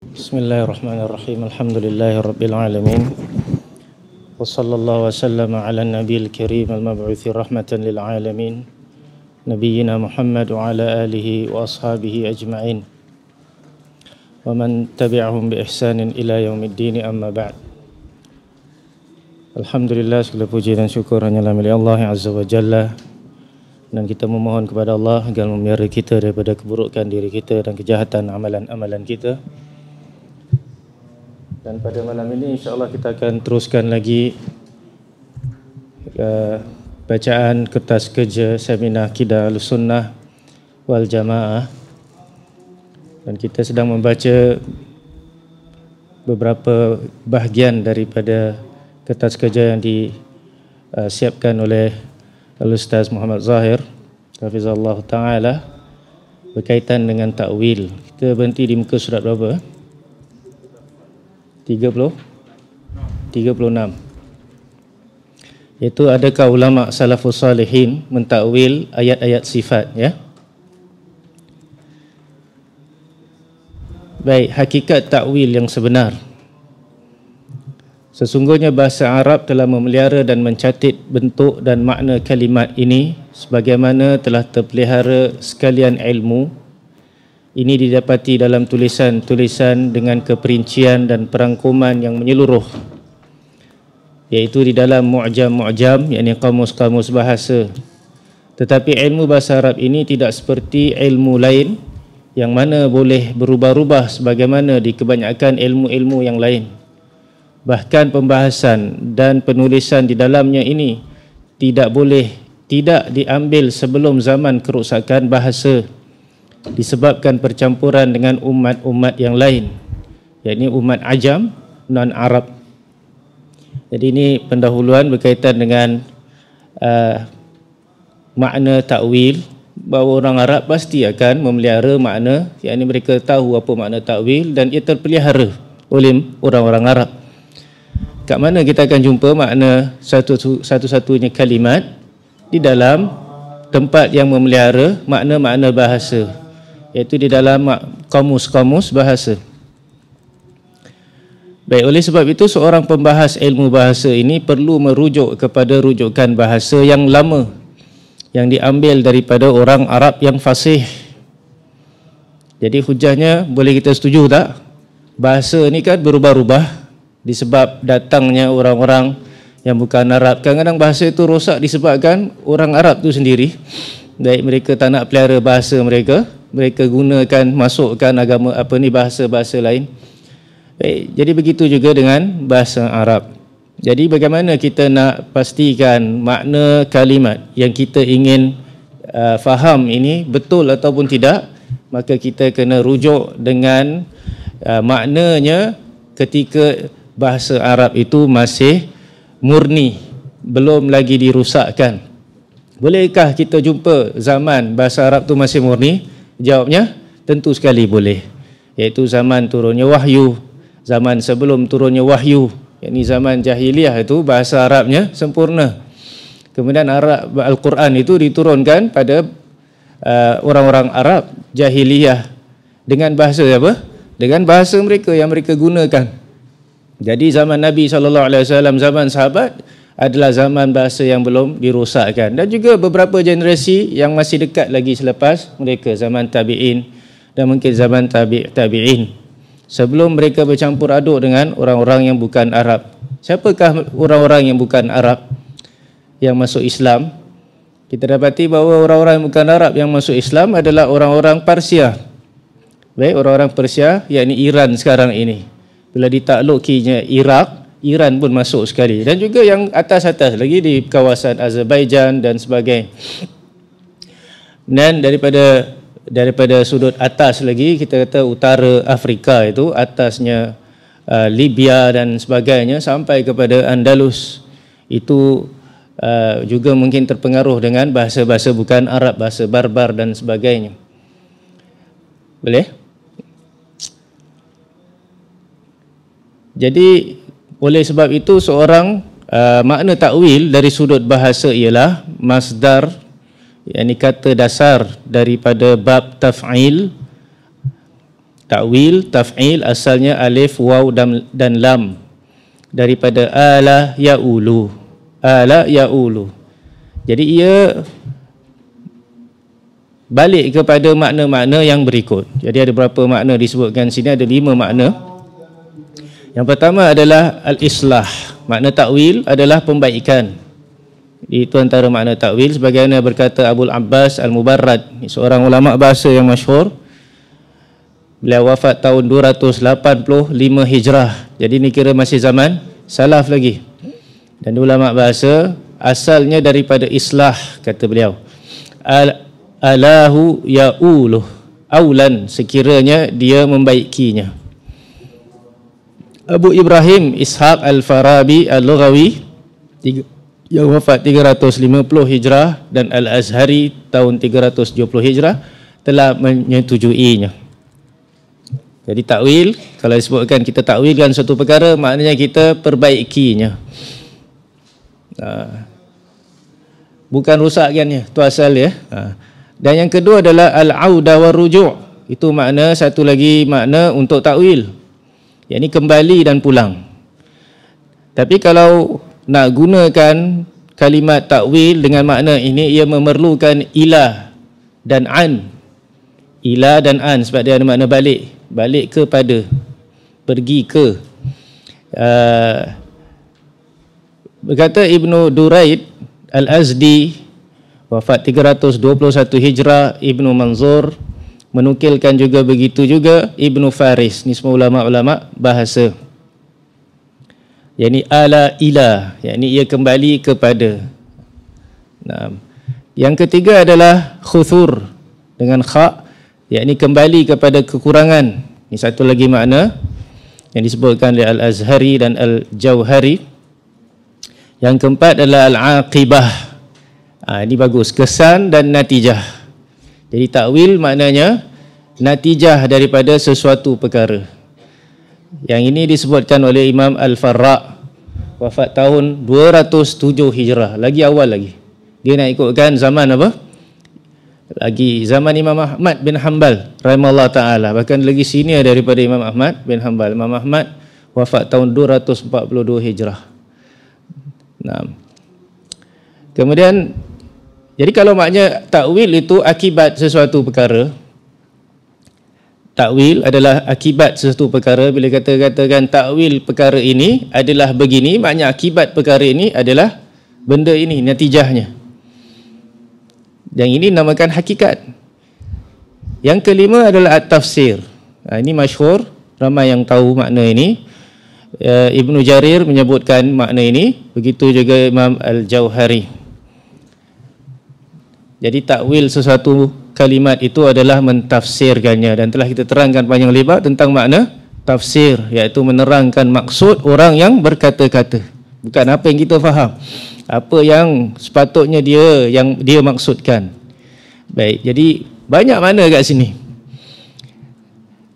Bismillahirrahmanirrahim. Alhamdulillahirabbil alamin. Wa sallallahu wa sallama ala nabiyil karim al-mab'uthi rahmatan lil alamin. Nabiyyina Muhammad wa ala alihi wa ashabihi ajma'in. Wa man tabi'ahum bi ihsanin ila yaumiddin, amma ba'd. Alhamdulillah, segala puji dan syukur hanyalah milik Allah Azza wa Jalla. Dan kita memohon kepada Allah agar memelihara kita daripada keburukan diri kita dan kejahatan amalan-amalan kita. Dan pada malam ini insya-Allah kita akan teruskan lagi bacaan kertas kerja seminar Akidah Ahlussunnah wal Jamaah. Dan kita sedang membaca beberapa bahagian daripada kertas kerja yang disiapkan oleh Al-Ustaz Muhammad Zahir hafizallahu ta'ala berkaitan dengan takwil. Kita berhenti di muka surat berapa? 36. Iaitu adakah ulama salafus salihin mentakwil ayat-ayat sifat, ya? Baik, hakikat takwil yang sebenar. Sesungguhnya bahasa Arab telah memelihara dan mencatat bentuk dan makna kalimat ini sebagaimana telah terpelihara sekalian ilmu. Ini didapati dalam tulisan-tulisan dengan keperincian dan perangkuman yang menyeluruh, iaitu di dalam mu'jam-mu'jam, yakni kamus-kamus bahasa. Tetapi ilmu bahasa Arab ini tidak seperti ilmu lain yang mana boleh berubah-ubah sebagaimana di kebanyakan ilmu-ilmu yang lain. Bahkan pembahasan dan penulisan di dalamnya ini tidak diambil sebelum zaman kerusakan bahasa, disebabkan percampuran dengan umat-umat yang lain, yakni umat Ajam, non-Arab. Jadi ini pendahuluan berkaitan dengan makna takwil, bahawa orang Arab pasti akan memelihara makna, yakni mereka tahu apa makna takwil dan ia terpelihara oleh orang-orang Arab. Kat mana kita akan jumpa makna satu-satunya kalimat di dalam tempat yang memelihara makna-makna bahasa, iaitu di dalam kamus-kamus bahasa. Baik, oleh sebab itu seorang pembahas ilmu bahasa ini perlu merujuk kepada rujukan bahasa yang lama yang diambil daripada orang Arab yang fasih. Jadi hujahnya, boleh kita setuju tak? Bahasa ni kan berubah-ubah disebab datangnya orang-orang yang bukan Arab. Kadang-kadang bahasa itu rosak disebabkan orang Arab tu sendiri. Baik, mereka tak nak pelihara bahasa mereka, mereka gunakan, masukkan agama bahasa-bahasa lain. Baik, jadi begitu juga dengan bahasa Arab. Jadi bagaimana kita nak pastikan makna kalimat yang kita ingin faham ini betul ataupun tidak? Maka kita kena rujuk dengan maknanya ketika bahasa Arab itu masih murni, belum lagi dirusakkan. Bolehkah kita jumpa zaman bahasa Arab itu masih murni? Jawabnya, tentu sekali boleh. Iaitu zaman turunnya wahyu, zaman sebelum turunnya wahyu, yakni zaman jahiliyah itu bahasa Arabnya sempurna. Kemudian Al-Quran itu diturunkan pada orang-orang Arab jahiliyah dengan bahasa apa? Dengan bahasa mereka yang mereka gunakan. Jadi zaman Nabi SAW, zaman sahabat adalah zaman bahasa yang belum dirosakkan. Dan juga beberapa generasi yang masih dekat lagi selepas mereka, zaman tabi'in dan mungkin zaman tabi'in. Sebelum mereka bercampur aduk dengan orang-orang yang bukan Arab. Siapakah orang-orang yang bukan Arab yang masuk Islam? Kita dapati bahawa orang-orang yang bukan Arab yang masuk Islam adalah orang-orang Persia. Baik, orang-orang Persia, yakni Iran sekarang ini. Bila ditaklukinya Iraq, Iran pun masuk sekali. Dan juga yang atas-atas lagi di kawasan Azerbaijan dan sebagainya. Dan daripada sudut atas lagi, kita kata utara Afrika itu, atasnya Libya dan sebagainya sampai kepada Andalus. Itu juga mungkin terpengaruh dengan bahasa-bahasa bukan Arab, bahasa barbar dan sebagainya. Boleh? Jadi oleh sebab itu seorang makna takwil dari sudut bahasa ialah masdar, yakni kata dasar daripada bab taf'il Takwil, taf'il asalnya alif, waw dan lam. Daripada ala ya'ulu. Ala ya'ulu. Jadi ia balik kepada makna-makna yang berikut. Jadi ada berapa makna disebutkan sini, ada 5 makna. Yang pertama adalah al-islah. Makna takwil adalah pembaikan. Itu antara makna takwil sebagaimana berkata Abul Abbas Al-Mubarrad, seorang ulama bahasa yang masyhur. Beliau wafat tahun 285 Hijrah. Jadi ni kira masih zaman salaf lagi. Dan ulama bahasa asalnya daripada islah, kata beliau. Alahu ya'uluh, aulan, sekiranya dia membaikinya. Abu Ibrahim Ishaq Al-Farabi Al-Lughawi yang wafat 350 Hijrah dan Al-Azhari tahun 370 Hijrah telah menyetujuinya. Jadi takwil, kalau disebutkan kita takwilkan suatu perkara, maknanya kita perbaikinya. Bukan rusakkannya, itu asal ya. Dan yang kedua adalah al-auda wa ruju'. Itu makna, satu lagi makna untuk takwil, yakni kembali dan pulang. Tapi kalau nak gunakan kalimat takwil dengan makna ini, ia memerlukan ila dan an. Ila dan an sebab dia ada makna balik. Balik kepada, pergi ke. Berkata Ibnu Duraid Al-Azdi, wafat 321 Hijrah, Ibnu Manzur menukilkan juga begitu juga, Ibnu Faris, ni semua ulama-ulama bahasa. Yakni ala ila, yakni ia kembali kepada. Nah, yang ketiga adalah khuthur dengan kha, yakni kembali kepada kekurangan. Ini satu lagi makna yang disebutkan oleh Al-Azhari dan Al-Jauhari. Yang keempat adalah al-aqibah. Ini bagus, kesan dan natijah. Jadi takwil maknanya natijah daripada sesuatu perkara. Yang ini disebutkan oleh Imam Al-Farra, wafat tahun 207 Hijrah, lagi awal lagi. Dia nak ikutkan zaman apa? Lagi zaman Imam Ahmad bin Hanbal rahimahullah ta'ala, bahkan lagi senior daripada Imam Ahmad bin Hanbal. Imam Ahmad wafat tahun 242 Hijrah. Nah, kemudian jadi kalau maknanya takwil itu akibat sesuatu perkara, takwil adalah akibat sesuatu perkara. Bila katakan takwil perkara ini adalah begini, maknanya akibat perkara ini adalah benda ini, natijahnya. Yang ini namakan hakikat. Yang kelima adalah at-tafsir. Ini masyhur, ramai yang tahu makna ini. Ibnu Jarir menyebutkan makna ini, begitu juga Imam Al-Jauhari. Jadi takwil sesuatu kalimat itu adalah mentafsirkannya, dan telah kita terangkan panjang lebar tentang makna tafsir, iaitu menerangkan maksud orang yang berkata-kata, bukan apa yang kita faham, apa yang sepatutnya dia maksudkan. Baik, jadi banyak makna kat sini.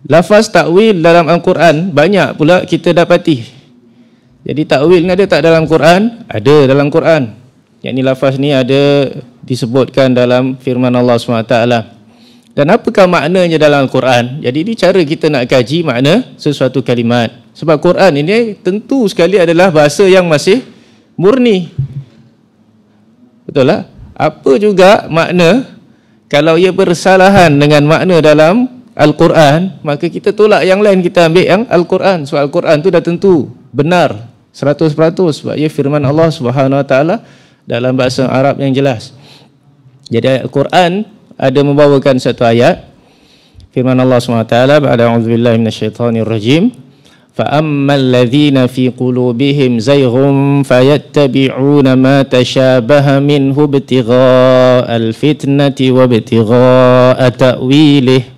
Lafaz takwil dalam Al-Quran banyak pula kita dapati. Jadi takwil ni ada tak dalam Quran? Ada dalam Quran. Yang ni lafaz ni ada disebutkan dalam firman Allah SWT. Dan apakah maknanya dalam Al-Quran? Jadi ini cara kita nak kaji makna sesuatu kalimat. Sebab Quran ini tentu sekali adalah bahasa yang masih murni. Betul tak? Apa juga makna, kalau ia bersalahan dengan makna dalam Al-Quran, maka kita tolak yang lain, kita ambil yang Al-Quran. So Al-Quran tu dah tentu benar 100%, sebab ia firman Allah Subhanahu Wa Taala dalam bahasa Arab yang jelas. Jadi Al-Quran ada membawakan satu ayat firman Allah Subhanahu Wa Taala, ba'da a'udzubillahi minasyaitonir rajim, fa ammal ladzina fi qulubihim zayghun fayattabi'una ma tashabaha minhu ibtigha'al fitnati wa ibtigha'a ta'wilihi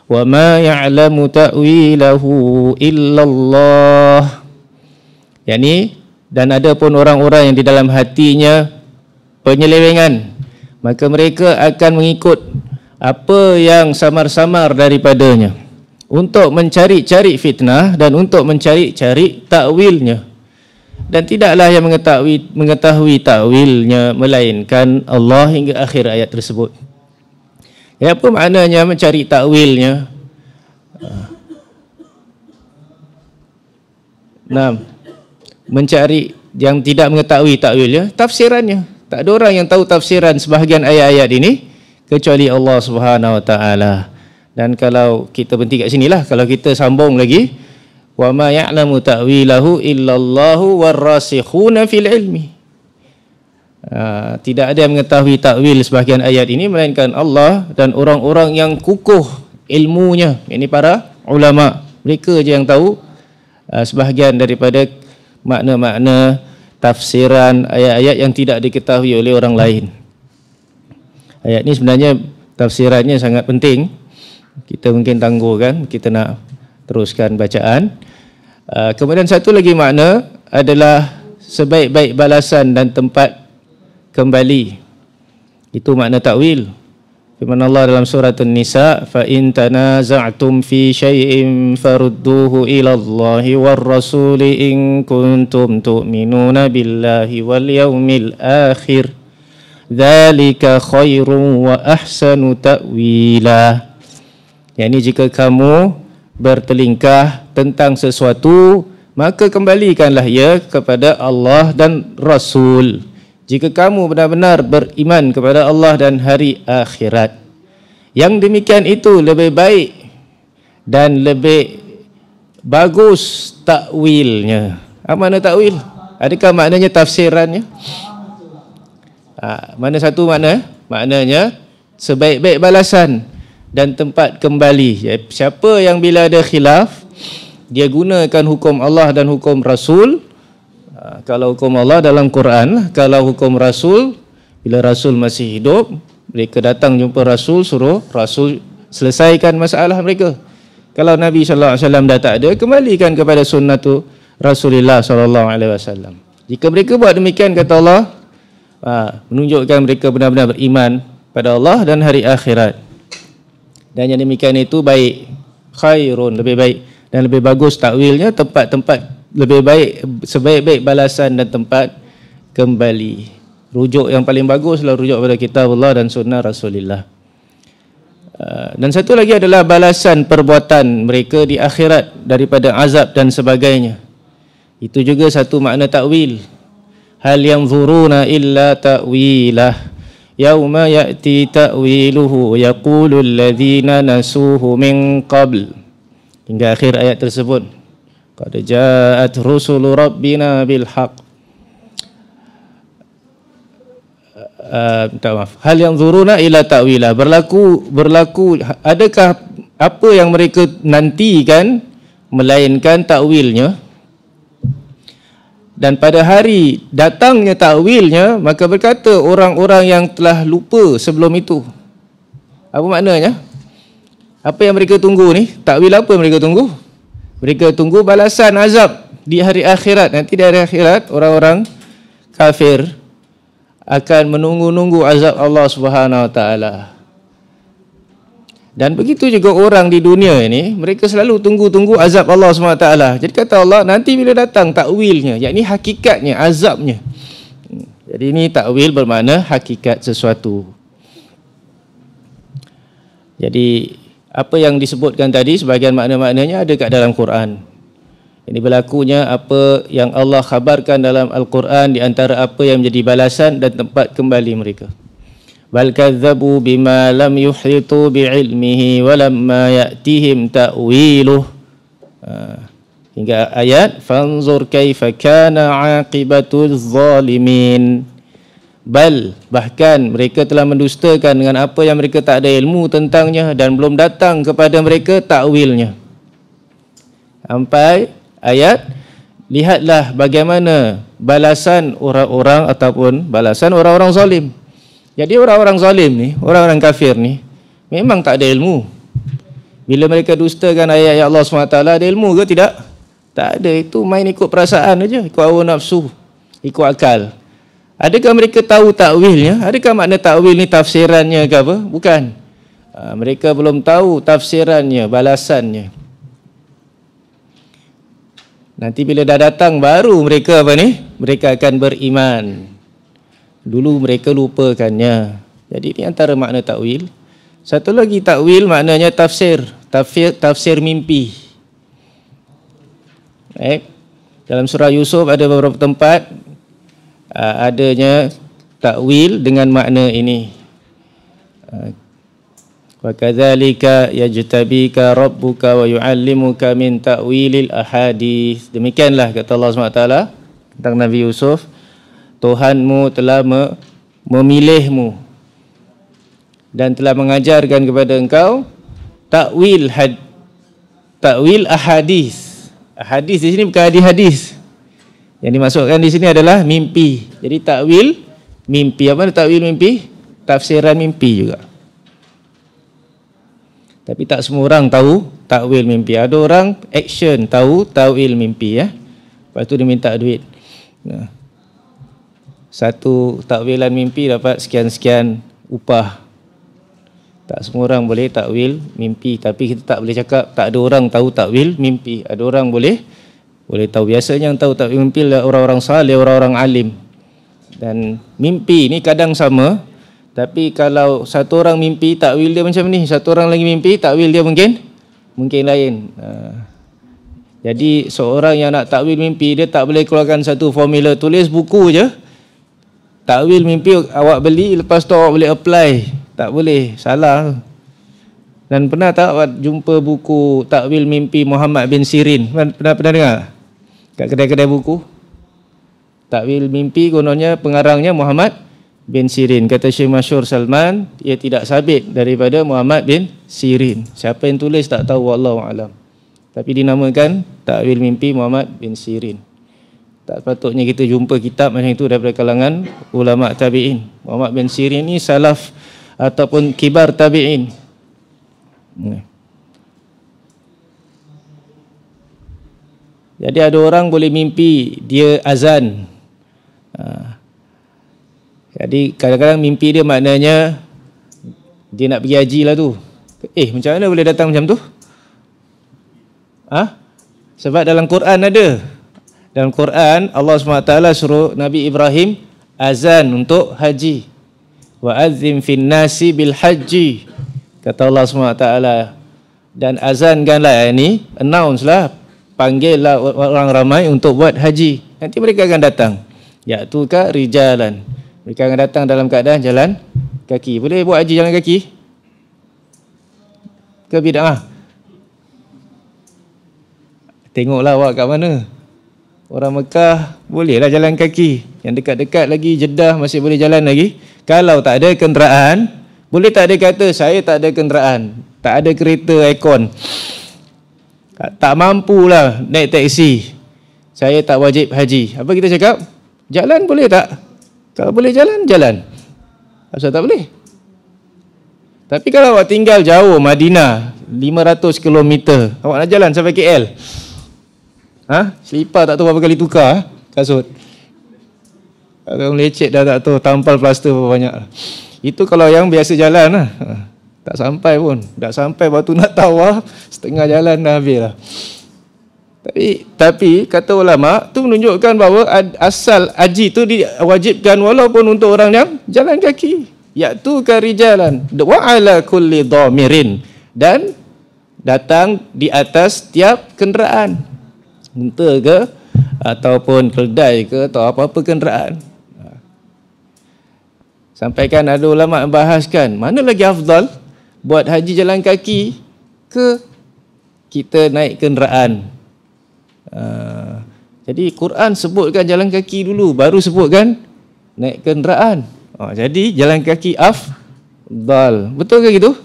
wa ma ya'lamu ta'wilahu illallah. Yani, dan ada pun orang-orang yang di dalam hatinya penyelewengan, maka mereka akan mengikut apa yang samar-samar daripadanya untuk mencari-cari fitnah dan untuk mencari-cari takwilnya. Dan tidaklah yang mengetahui takwilnya melainkan Allah, hingga akhir ayat tersebut. Ya, apa maknanya mencari takwilnya? Nah, mencari yang tidak mengetahui takwilnya, tafsirannya. Tak ada orang yang tahu tafsiran sebahagian ayat-ayat ini kecuali Allah Subhanahu Wa Taala. Dan kalau kita berhenti kat sinilah, kalau kita sambung lagi, wa ma ya'lamu ta'wilahu illallahu warrasikhuna fil ilmi. Tidak ada yang mengetahui takwil sebahagian ayat ini melainkan Allah dan orang-orang yang kukuh ilmunya. Ini para ulama. Mereka je yang tahu sebahagian daripada makna-makna tafsiran ayat-ayat yang tidak diketahui oleh orang lain. Ayat ini sebenarnya tafsirannya sangat penting. Kita mungkin tangguhkan, kita nak teruskan bacaan. Kemudian satu lagi makna adalah sebaik-baik balasan dan tempat kembali. Itu makna takwil. Firman Allah dalam surah An-Nisa, fa in tanaza'tum fi syai'in farudduhu ila Allahi war rasuli in kuntum tu'minuna billahi wal yaumil akhir. Dzalika khairun wa ahsanu ta'wila. Yani jika kamu bertelingkah tentang sesuatu, maka kembalikanlah ia kepada Allah dan Rasul. Jika kamu benar-benar beriman kepada Allah dan hari akhirat. Yang demikian itu lebih baik dan lebih bagus takwilnya. Apa makna takwil? Adakah maknanya tafsirannya? Mana satu makna? Maknanya sebaik-baik balasan dan tempat kembali. Siapa yang bila ada khilaf, dia gunakan hukum Allah dan hukum Rasul. Kalau hukum Allah dalam Quran, kalau hukum Rasul, bila Rasul masih hidup, mereka datang jumpa Rasul, suruh Rasul selesaikan masalah mereka. Kalau Nabi SAW dah tak ada, kembalikan kepada sunnatu Rasulullah SAW. Jika mereka buat demikian, kata Allah, menunjukkan mereka benar-benar beriman pada Allah dan hari akhirat. Dan yang demikian itu baik, khairun, lebih baik dan lebih bagus takwilnya, tempat-tempat lebih baik, sebaik-baik balasan dan tempat kembali. Rujuk yang paling bagus adalah rujuk pada kitab Allah dan sunnah Rasulullah. Dan satu lagi adalah balasan perbuatan mereka di akhirat daripada azab dan sebagainya. Itu juga satu makna takwil. Hal yanzuruna illa ta'wilah. Yauma ya'ti ta'wiluhu yaqulu alladhina nasuhu min qabl. Hingga akhir ayat tersebut. Qad ja'at rusulu rabbina bil haqq. Minta maaf. Hal yanzuruna ila ta'wilah. Berlaku adakah apa yang mereka nantikan melainkan takwilnya? Dan pada hari datangnya takwilnya, maka berkata orang-orang yang telah lupa sebelum itu. Apa maknanya? Apa yang mereka tunggu ni? Takwil apa yang mereka tunggu? Mereka tunggu balasan azab di hari akhirat. Nanti di hari akhirat orang-orang kafir akan menunggu-nunggu azab Allah Subhanahu Wa Taala. Dan begitu juga orang di dunia ini, mereka selalu tunggu-tunggu azab Allah SWT. Jadi kata Allah, nanti bila datang takwilnya, yakni hakikatnya, azabnya. Jadi ini takwil bermakna hakikat sesuatu. Jadi apa yang disebutkan tadi, sebahagian makna-maknanya ada kat dalam Quran. Ini berlakunya apa yang Allah khabarkan dalam Al-Quran di antara apa yang menjadi balasan dan tempat kembali mereka. Bal kadzabu bima lam yuhitu bi'ilmihi walamma ya'tihim ta'wiluh. Hingga ayat fanzur kaifa kana 'aqibatul zalimin. Bal, bahkan mereka telah mendustakan dengan apa yang mereka tak ada ilmu tentangnya dan belum datang kepada mereka takwilnya. Sampai ayat, lihatlah bagaimana balasan orang-orang ataupun balasan orang-orang zalim. Jadi orang-orang zalim ni, orang-orang kafir ni memang tak ada ilmu. Bila mereka dustakan ayat Allah SWT, ada ilmu ke tidak? Tak ada, itu main ikut perasaan aja, ikut hawa nafsu, ikut akal. Adakah mereka tahu takwilnya? Adakah makna takwil ni tafsirannya ke apa? Bukan. Mereka belum tahu tafsirannya, balasannya. Nanti bila dah datang baru mereka apa ni? Mereka akan beriman. Dulu mereka lupakannya. Jadi ini antara makna takwil. Satu lagi takwil maknanya tafsir. tafsir mimpi. Dalam surah Yusuf ada beberapa tempat adanya takwil dengan makna ini. Wa kadzalika yajtabika rabbuka wa yuallimuka min ta'wilil ahadits. Demikianlah kata Allah SWT tentang Nabi Yusuf, Tuhanmu telah memilihmu dan telah mengajarkan kepada engkau takwil ahadits. Hadis di sini bukan hadis-hadis. Yang dimasukkan di sini adalah mimpi. Jadi takwil mimpi. Apa takwil mimpi? Tafsiran mimpi juga. Tapi tak semua orang tahu takwil mimpi. Ada orang action tahu takwil mimpi ya. Lepas tu dia minta duit. Nah. Satu takwilan mimpi dapat sekian-sekian upah. Tak semua orang boleh takwil mimpi, tapi kita tak boleh cakap tak ada orang tahu takwil mimpi. Ada orang boleh tahu. Biasanya yang tahu takwil mimpi adalah orang-orang saleh, orang-orang alim. Dan mimpi ni kadang sama, tapi kalau satu orang mimpi takwil dia macam ni, satu orang lagi mimpi takwil dia mungkin lain. Jadi seorang yang nak takwil mimpi, dia tak boleh keluarkan satu formula, tulis buku je takwil mimpi awak beli, lepas tu awak boleh apply. Tak boleh, salah. Dan pernah tak awak jumpa buku takwil mimpi Muhammad bin Sirin? Pernah dengar? Kat kedai-kedai buku. Takwil mimpi kononnya pengarangnya Muhammad bin Sirin. Kata Syekh Masyhur Salman, ia tidak sabit daripada Muhammad bin Sirin. Siapa yang tulis tak tahu, wallahu alam. Tapi dinamakan takwil mimpi Muhammad bin Sirin. Tak patutnya kita jumpa kitab macam itu daripada kalangan ulama tabi'in. Muhammad bin Sirin ni salaf ataupun kibar tabi'in. Jadi ada orang boleh mimpi dia azan. Jadi kadang-kadang mimpi dia maknanya dia nak pergi haji lah tu. Macam mana boleh datang macam tu? Sebab dalam Quran ada. Dalam Quran Allah SWT suruh Nabi Ibrahim azan untuk haji. Wa azzim fin nasi bil haji, kata Allah SWT. Dan azankanlah, ini announce lah, panggillah orang ramai untuk buat haji. Nanti mereka akan datang. Ya'tuka rijalan, mereka akan datang dalam keadaan jalan kaki. Boleh buat haji jalan kaki? Ke bid'ah? Tengoklah awak kat mana. Orang Mekah bolehlah jalan kaki. Yang dekat-dekat lagi Jeddah masih boleh jalan lagi. Kalau tak ada kenderaan, boleh tak ada kata saya tak ada kenderaan, tak ada kereta aircon, tak mampulah naik teksi, saya tak wajib haji. Apa kita cakap? Jalan boleh tak? Kalau boleh jalan, jalan. Asal tak boleh? Tapi kalau awak tinggal jauh, Madinah 500 km, awak nak jalan sampai KL, selipar tak tahu berapa kali tukar kasut. Kalau lecet dah tak tahu, tampal plaster berapa banyak. Itu kalau yang biasa jalan lah. Tak sampai pun. Tak sampai waktu nak tawaf, setengah jalan dah habis lah. Tapi kata ulama tu menunjukkan bahawa asal haji tu diwajibkan walaupun untuk orang yang jalan kaki. Yaitu karijalan wa ala kulli dhamirin, dan datang di atas tiap kenderaan. Unta ke ataupun keldai ke atau apa-apa kenderaan. Sampaikan ada ulama membahaskan mana lagi afdal, buat haji jalan kaki ke kita naik kenderaan. Jadi Quran sebutkan jalan kaki dulu, baru sebutkan naik kenderaan. Jadi jalan kaki afdal. Betul ke gitu?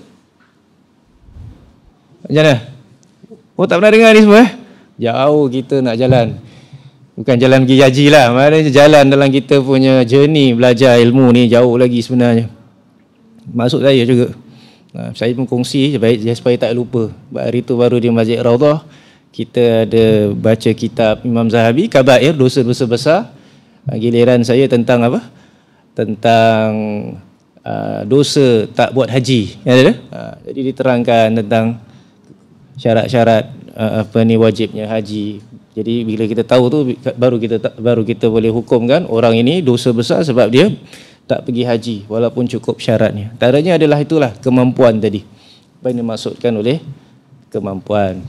Macam mana? Tak pernah dengar ni semua? Jauh kita nak jalan. Bukan jalan pergi haji lah, maknanya jalan dalam kita punya journey belajar ilmu ni jauh lagi sebenarnya. Maksud saya juga, saya pun kongsi supaya tak lupa. Hari tu baru di Masjid Raudhah kita ada baca kitab Imam Zahabi, Kabair, dosa-dosa besar. Giliran saya tentang apa? Tentang dosa tak buat haji. Jadi diterangkan tentang syarat-syarat wajibnya haji. Jadi bila kita tahu tu baru kita boleh hukumkan orang ini dosa besar sebab dia tak pergi haji walaupun cukup syaratnya. Antaranya adalah itulah kemampuan tadi. Apa yang dimaksudkan oleh kemampuan.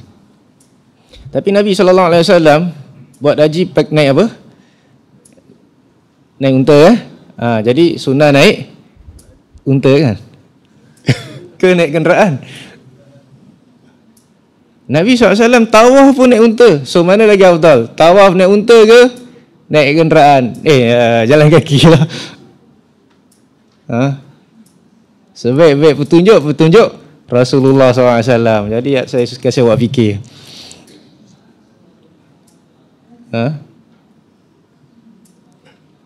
Tapi Nabi SAW buat haji naik apa? Naik unta jadi sunnah naik unta kan? Ke naik kenderaan? Nabi SAW tawaf pun naik unta. So mana lagi afdal? Tawaf naik unta ke naik kenderaan? Jalan kaki lah. Sebaik-baik petunjuk Rasulullah SAW. Jadi saya kasih awak fikir.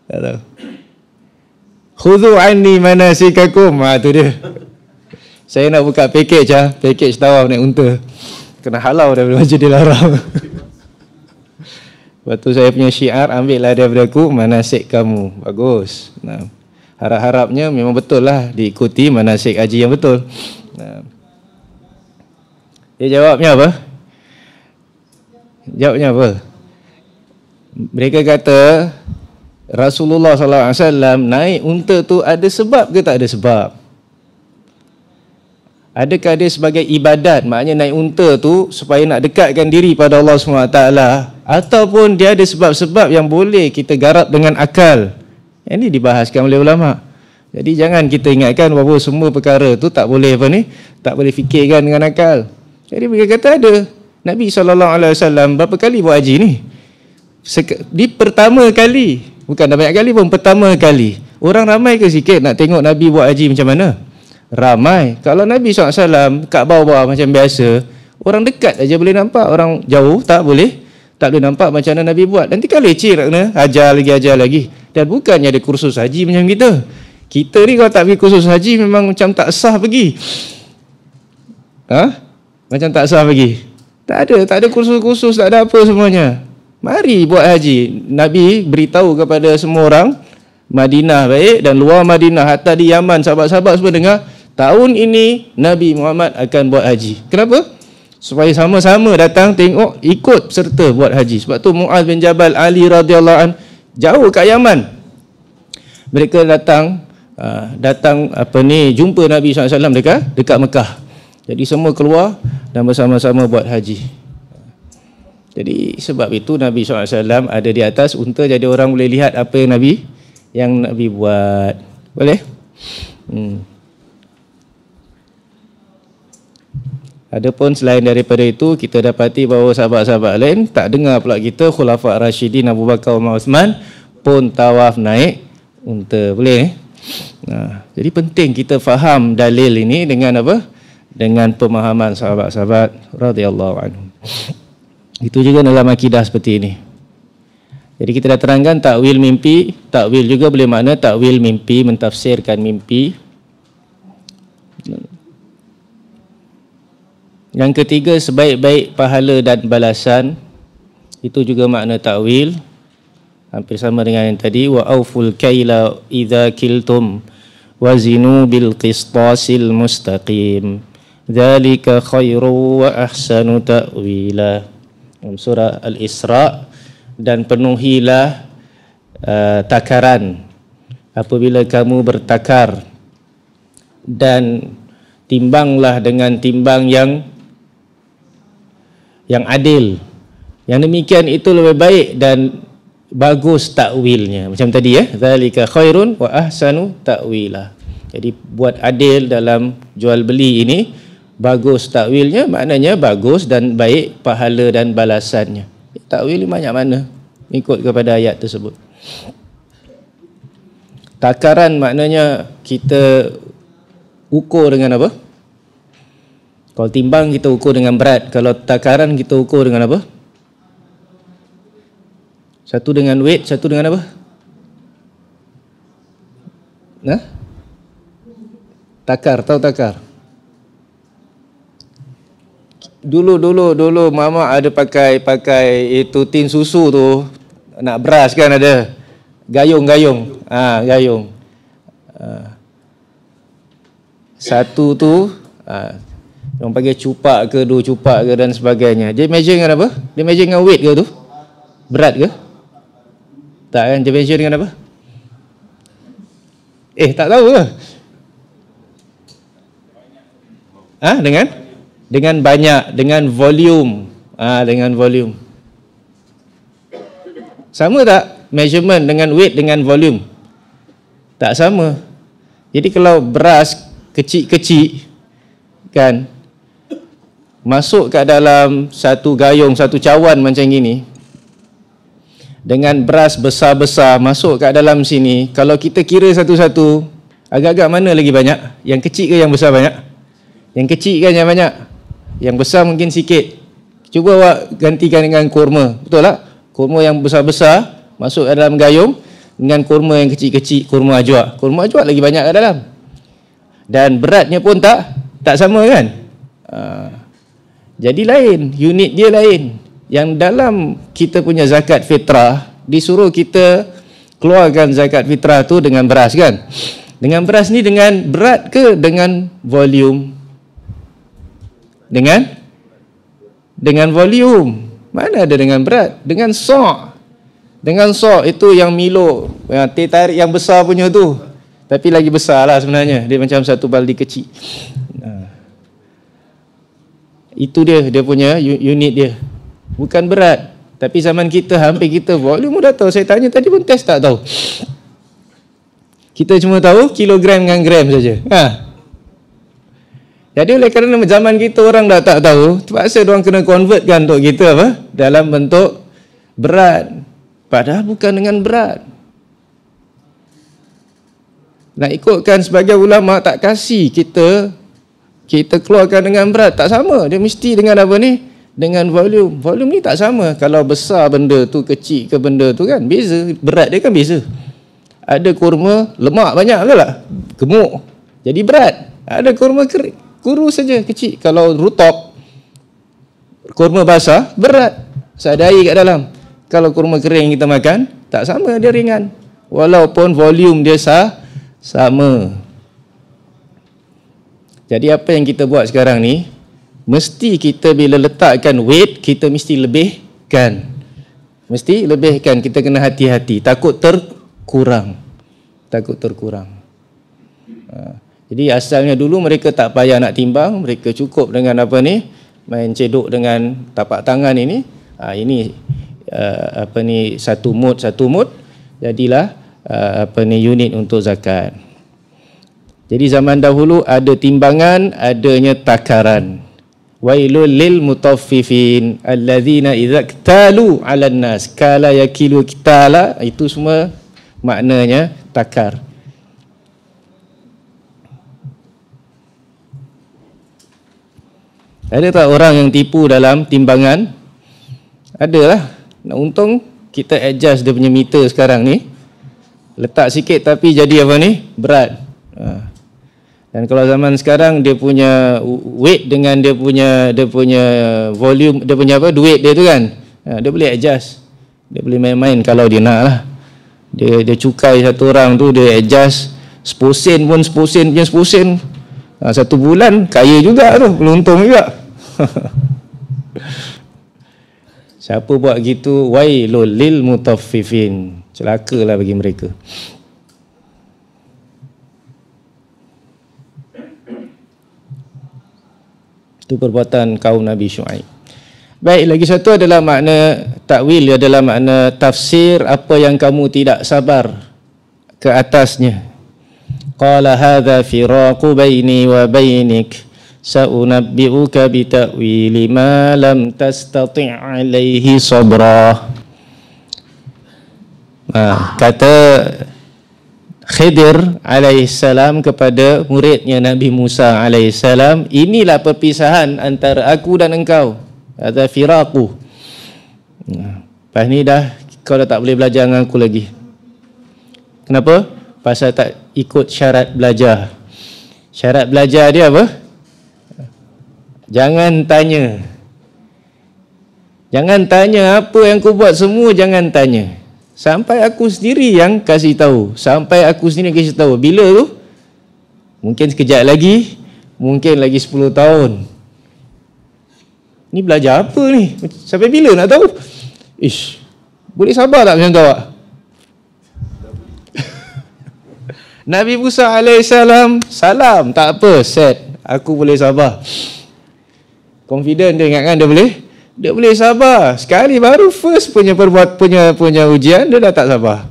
Tak tahu. Khudhu anni manasikakum. Tu dia. Saya nak buka package package tawaf naik unta. Kena halau daripada Masjidil Haram. Lepas tu saya punya syiar, ambillah daripada aku manasik kamu. Bagus. Harap-harapnya memang betul lah diikuti manasik haji yang betul. Dia jawabnya apa? Jawabnya apa? Mereka kata Rasulullah SAW naik unta tu ada sebab ke tak ada sebab? Adakah dia sebagai ibadat, maknanya naik unta tu supaya nak dekatkan diri pada Allah SWT, ataupun dia ada sebab-sebab yang boleh kita garap dengan akal? Ini dibahaskan oleh ulama. Jadi jangan kita ingatkan bahawa semua perkara tu tak boleh tak boleh fikirkan dengan akal. Jadi mereka kata ada. Nabi SAW berapa kali buat haji ni? Di pertama kali, bukan dah banyak kali pun, pertama kali. Orang ramai ke sikit nak tengok Nabi buat haji macam mana? Ramai. Kalau Nabi SAW kat bawah macam biasa, orang dekat aja boleh nampak, orang jauh tak boleh nampak macam mana Nabi buat. Nanti kan leceh nak kena ajar lagi. Dan bukannya ada kursus haji macam kita. Kita ni kalau tak pergi kursus haji memang macam tak sah pergi. Macam tak sah pergi. Tak ada kursus-kursus, tak ada apa semuanya. Mari buat haji. Nabi beritahu kepada semua orang Madinah baik dan luar Madinah, hatta di Yaman, sahabat-sahabat semua dengar, tahun ini Nabi Muhammad akan buat haji. Kenapa? Supaya sama-sama datang tengok, ikut serta buat haji. Sebab tu Muaz bin Jabal, Ali radhiyallahu an, jauh kat Yaman. Mereka datang jumpa Nabi SAW dekat Mekah. Jadi semua keluar dan bersama-sama buat haji. Jadi sebab itu Nabi SAW ada di atas unta, jadi orang boleh lihat apa yang Nabi buat. Boleh? Adapun selain daripada itu, kita dapati bahawa sahabat-sahabat lain tak dengar pula kita, Khulafa' Rashidin Abu Bakar Umar Uthman pun tawaf naik unta. Boleh? Jadi penting kita faham dalil ini dengan apa? Dengan pemahaman sahabat-sahabat radhiyallahu anhum. Itu juga dalam akidah seperti ini. Jadi kita dah terangkan takwil mimpi. Takwil juga boleh makna takwil mimpi, mentafsirkan mimpi. Yang ketiga, sebaik-baik pahala dan balasan. Itu juga makna takwil. Hampir sama dengan yang tadi. Wa auful kaila idza kiltum wazinu bil qistasil mustaqim. Dzalika khairu wa ahsanu ta'wila. Surah Al-Isra. Dan penuhilah takaran apabila kamu bertakar, dan timbanglah dengan timbang yang adil. Yang demikian itu lebih baik dan bagus takwilnya. Macam tadi zalika khairun wa ahsanu ta'wila. Jadi buat adil dalam jual beli ini, bagus takwilnya, maknanya bagus dan baik pahala dan balasannya. Takwil banyak mana ikut kepada ayat tersebut. Takaran maknanya kita ukur dengan apa? Kalau timbang kita ukur dengan berat, kalau takaran kita ukur dengan apa? Satu dengan weight, satu dengan apa? Takar, tahu takar? Dulu mama ada pakai itu tin susu tu, nak beras kan ada. Gayung. Gayung. Satu tu orang panggil cupak ke, 2 cupak ke dan sebagainya. Dia measure dengan apa? Dia measure dengan weight ke tu? Berat ke? Tak kan? Dia measure dengan apa? Tak tahu ke? Dengan dengan banyak, dengan volume. Dengan volume. Sama tak measurement dengan weight dengan volume? Tak sama. Jadi kalau beras kecil-kecil kan masuk kat dalam satu gayung, satu cawan macam gini, dengan beras besar-besar masuk kat dalam sini, kalau kita kira satu-satu, agak-agak mana lagi banyak? Yang kecil ke yang besar banyak? Yang kecil kan yang banyak? Yang besar mungkin sikit. Cuba awak gantikan dengan kurma, betul tak? Kurma yang besar-besar masuk kat dalam gayung dengan kurma yang kecil-kecil, kurma ajwa. Kurma ajwa lagi banyak kat dalam. Dan beratnya pun tak sama kan? Jadi lain, unit dia lain. Yang dalam kita punya zakat fitrah, disuruh kita keluarkan zakat fitrah tu dengan beras kan? Dengan beras ni dengan berat ke dengan volume? Dengan volume. Mana ada dengan berat? Dengan sok. Dengan sok itu yang Milo, yang teh tarik yang besar punya tu. Tapi lagi besar lah sebenarnya. Dia macam satu baldi kecil. Itu dia punya unit dia. Bukan berat. Tapi zaman kita, hampir kita volume dah tahu. Saya tanya tadi pun test tak tahu. Kita cuma tahu kilogram dengan gram saja. Jadi oleh kerana zaman kita orang dah tak tahu, terpaksa diorang kena convertkan untuk kita apa? Dalam bentuk berat. Padahal bukan dengan berat. Nak ikutkan sebagai ulama tak kasih kita keluarkan dengan berat, tak sama. Dia mesti dengan apa ni? Dengan volume. Volume ni tak sama. Kalau besar benda tu, kecil ke benda tu kan, beza. Berat dia kan beza. Ada kurma lemak banyak ke tak? Gemuk. Jadi berat. Ada kurma kurus saja, kecil. Kalau rutop, kurma basah, berat. Ada air kat dalam. Kalau kurma kering kita makan, tak sama, dia ringan. Walaupun volume dia sama. Jadi apa yang kita buat sekarang ni, mesti kita bila letakkan weight, kita mesti lebihkan. Mesti lebihkan, kita kena hati-hati. Takut terkurang. Jadi asalnya dulu mereka tak payah nak timbang, mereka cukup dengan apa ni, main cedok dengan tapak tangan ini. Satu mud, jadilah unit untuk zakat. Jadi zaman dahulu ada timbangan, adanya takaran. Wailul lil mutaffifin allazina idza iktalu 'alan nas kala yakilu iktala, itu semua maknanya takar. Ada tak orang yang tipu dalam timbangan? Adalah. Nak untung kita adjust dia punya meter sekarang ni. Letak sikit tapi jadi apa ni? Berat. Dan kalau zaman sekarang dia punya weight dengan dia punya volume, dia punya apa, duit dia tu kan, dia boleh adjust. Dia boleh main-main kalau dia nak lah. Dia cukai satu orang tu, dia adjust 10 sen pun 10 sen punya 10 sen. Satu bulan kaya juga tu, beruntung juga. Siapa buat gitu, wailul lil mutaffifin, celakalah bagi mereka. Itu perbuatan kaum Nabi Syuaib. Baik, lagi satu adalah makna takwil, adalah makna tafsir apa yang kamu tidak sabar ke atasnya. Qala hadza firaqu baini wa bainik sa'unabbi'uka bi ta'wili ma lam tastati' 'alaihi sabra. Kata Khidir alaihissalam kepada muridnya Nabi Musa alaihissalam, inilah perpisahan antara aku dan engkau. Ada firaqu. Lepas ni kau dah tak boleh belajar dengan aku lagi. Kenapa? Pasal tak ikut syarat belajar. Syarat belajar dia apa? Jangan tanya. Jangan tanya apa yang kau buat semua, jangan tanya. Sampai aku sendiri yang kasih tahu. Sampai aku sendiri kasih tahu. Bila tu? Mungkin sekejap lagi, mungkin lagi 10 tahun. Ni belajar apa ni? Sampai bila nak tahu? Boleh sabar tak macam kau? Nabi Musa alaihissalam, salam, tak apa, set. Aku boleh sabar. Confident dia ingatkan dia boleh sabar. Sekali baru first punya ujian dia dah tak sabar.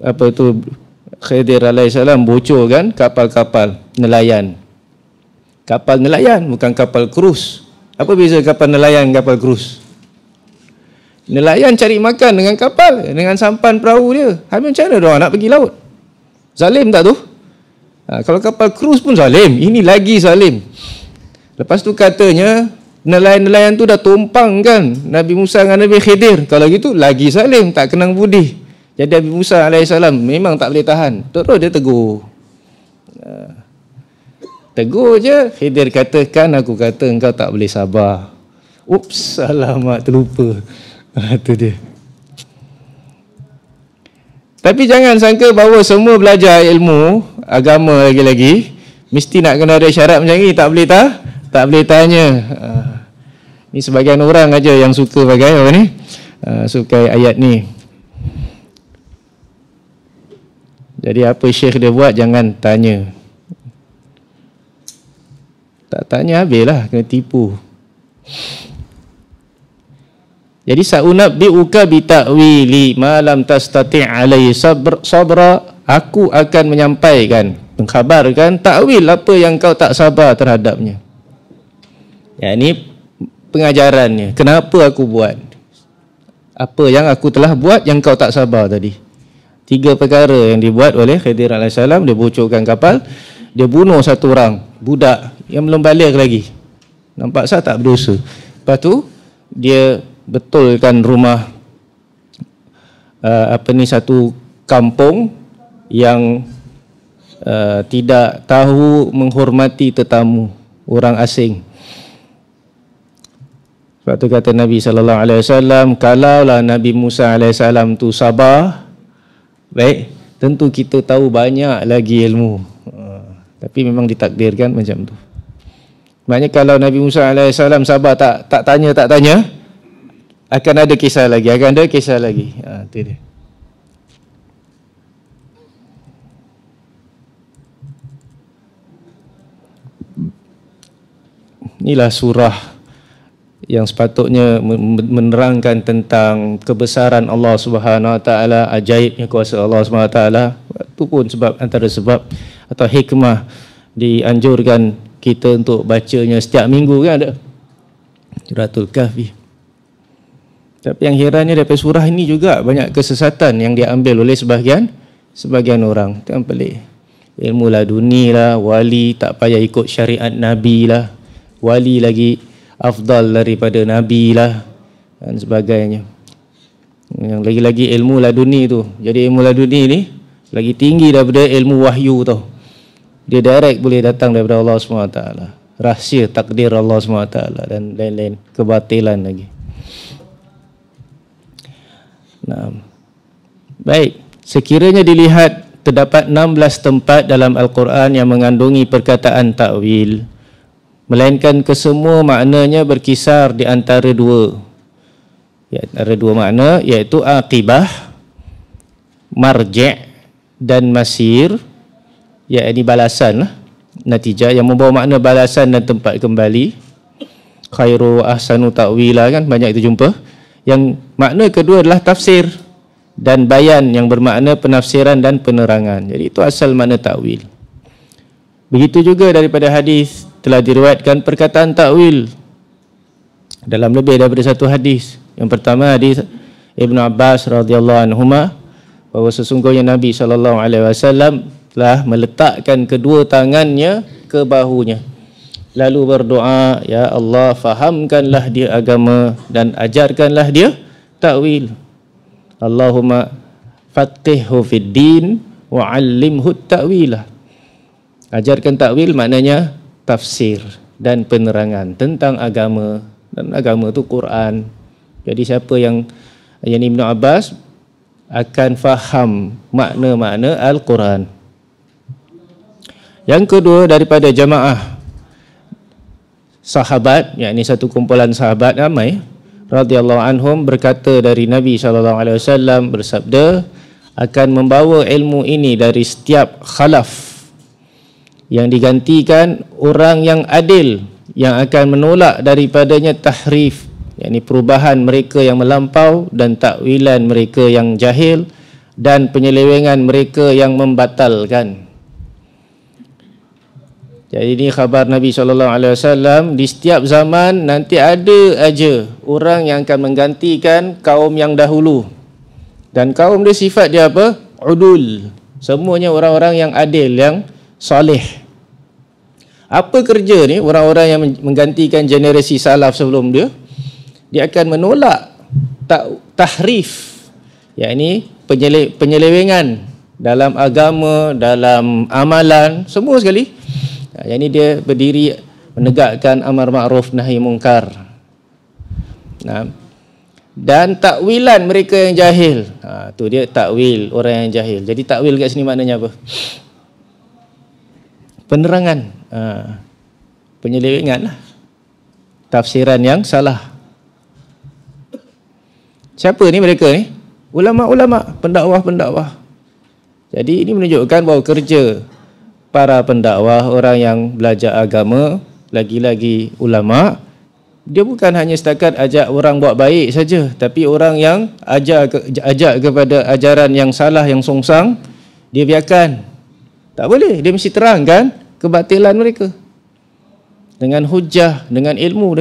Apa tu, Khidir alaihissalam bocorkan kapal-kapal nelayan. Kapal nelayan bukan kapal krus. Apa beza kapal nelayan dan kapal krus? Nelayan cari makan dengan kapal, dengan sampan perahu dia. Habis macam mana dia nak pergi laut? Zalim tak tu? Kalau kapal krus pun zalim, ini lagi zalim. Lepas tu katanya nelayan-nelayan tu dah tumpang kan Nabi Musa dengan Nabi Khidir. Kalau gitu lagi zalim, tak kenang budi. Jadi Nabi Musa alaihissalam memang tak boleh tahan. Terus dia tegur. Tegur je. Khidir katakan, aku kata engkau tak boleh sabar. Ups, alamak, terlupa. Itu dia. Tapi jangan sangka bahawa semua belajar ilmu agama lagi-lagi mesti nak kena ada syarat macam ni. Tak boleh tanya. Ni sebagian orang aja yang suka pakai apa ni? Suka ayat ni. Jadi apa syekh dia buat jangan tanya. Tak tanya habislah, kena tipu. Jadi sa'unabbi'uka bita'wili ma lam tastati' alaihi sabra, aku akan menyampaikan, mengkhabarkan takwil apa yang kau tak sabar terhadapnya. Ya, ini pengajarannya. Kenapa aku buat? Apa yang aku telah buat yang kau tak sabar tadi? 3 perkara yang dibuat oleh Khidir alaihissalam. Dia bocorkan kapal, dia bunuh satu orang budak yang belum balik lagi. Nampak sah tak berdosa. Lepas tu dia betulkan rumah satu kampung yang tidak tahu menghormati tetamu, orang asing. Sebab tu kata Nabi SAW, kalaulah Nabi Musa AS tu sabar, baik, tentu kita tahu banyak lagi ilmu. Tapi memang ditakdirkan macam tu. Maknanya kalau Nabi Musa AS sabar, tak tanya, akan ada kisah lagi. Itu dia. Inilah surah yang sepatutnya menerangkan tentang kebesaran Allah Subhanahu Wa Taala, ajaibnya kuasa Allah Subhanahu Wa Taala. Itu pun sebab antara sebab atau hikmah dianjurkan kita untuk bacanya setiap minggu kan ada Suratul Kahfi. Tapi yang herannya daripada surah ini juga banyak kesesatan yang diambil oleh sebagian orang. Itu yang pelik. Ilmu laduni lah, wali tak payah ikut syariat Nabi lah, wali lagi afdal daripada Nabi lah dan sebagainya. Yang lagi-lagi ilmu laduni tu. Jadi ilmu laduni ni lagi tinggi daripada ilmu wahyu tu. Dia direct boleh datang daripada Allah SWT. Rahsia takdir Allah SWT dan lain-lain kebatilan lagi. Nah, baik, sekiranya dilihat terdapat 16 tempat dalam Al-Quran yang mengandungi perkataan takwil, melainkan kesemua maknanya berkisar di antara dua makna, iaitu aqibah, marji' dan masir, iaitu balasan lah, natijah yang membawa makna balasan dan tempat kembali. Khairu ahsanu ta'wila kan, banyak itu jumpa. Yang makna kedua adalah tafsir dan bayan yang bermakna penafsiran dan penerangan. Jadi itu asal makna takwil. Begitu juga daripada hadis telah diriwayatkan perkataan takwil dalam lebih daripada satu hadis. Yang pertama hadis Ibnu Abbas radhiyallahu anhuma, bahawa sesungguhnya Nabi SAW telah meletakkan kedua tangannya ke bahunya, lalu berdoa, ya Allah, fahamkanlah dia agama dan ajarkanlah dia takwil. Allahumma faqihhu fid din wa 'allimhu ta'wilah. Ajarkan takwil maknanya tafsir dan penerangan tentang agama, dan agama itu Quran. Jadi siapa yang Ibnu Abbas akan faham makna-makna Al-Quran. Yang kedua daripada jamaah sahabat, yakni satu kumpulan sahabat ramai radhiyallahu anhum, berkata dari Nabi SAW bersabda, akan membawa ilmu ini dari setiap khalaf, yang digantikan orang yang adil, yang akan menolak daripadanya tahrif, yakni perubahan mereka yang melampau dan takwilan mereka yang jahil dan penyelewengan mereka yang membatalkan. Jadi ini khabar Nabi SAW, di setiap zaman nanti ada aja orang yang akan menggantikan kaum yang dahulu. Dan kaum dia sifat dia apa? Udul. Semuanya orang-orang yang adil, yang soleh. Apa kerja ni orang-orang yang menggantikan generasi salaf sebelum dia? Dia akan menolak tahrif, yakni penyelewengan dalam agama, dalam amalan, semua sekali. Yang ini dia berdiri menegakkan amar ma'ruf nahi mungkar. Dan takwilan mereka yang jahil. Tu dia takwil orang yang jahil. Jadi takwil kat sini maknanya apa? Penerangan. Penyelewengan lah. Tafsiran yang salah. Siapa ni mereka ni? Ulama-ulama, pendakwah-pendakwah. Jadi ini menunjukkan bahawa kerja para pendakwah, orang yang belajar agama, lagi-lagi ulama, dia bukan hanya setakat ajak orang buat baik saja, tapi orang yang ajak kepada ajaran yang salah, yang songsang, dia biarkan. Tak boleh, dia mesti terangkan kebatilan mereka dengan hujah, dengan ilmu,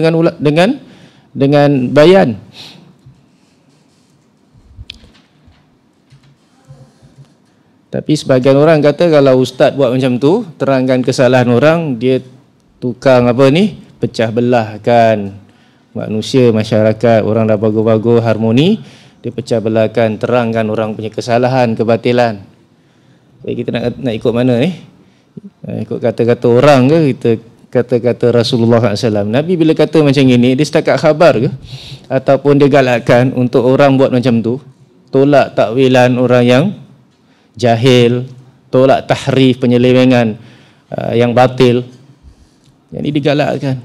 dengan bayan. Tapi sebagian orang kata kalau ustaz buat macam tu, terangkan kesalahan orang, dia tukang pecah belahkan manusia, masyarakat, orang dah bagus-bagus harmoni, dia pecah belahkan, terangkan orang punya kesalahan, kebatilan. Jadi kita nak ikut mana ni? Ikut kata-kata orang ke kita kata-kata Rasulullah SAW? Nabi bila kata macam ini, dia setakat khabar ke? Ataupun dia galakkan untuk orang buat macam tu? Tolak takwilan orang yang jahil, tolak tahrif, penyelewengan yang batil. Yang ini digalakkan.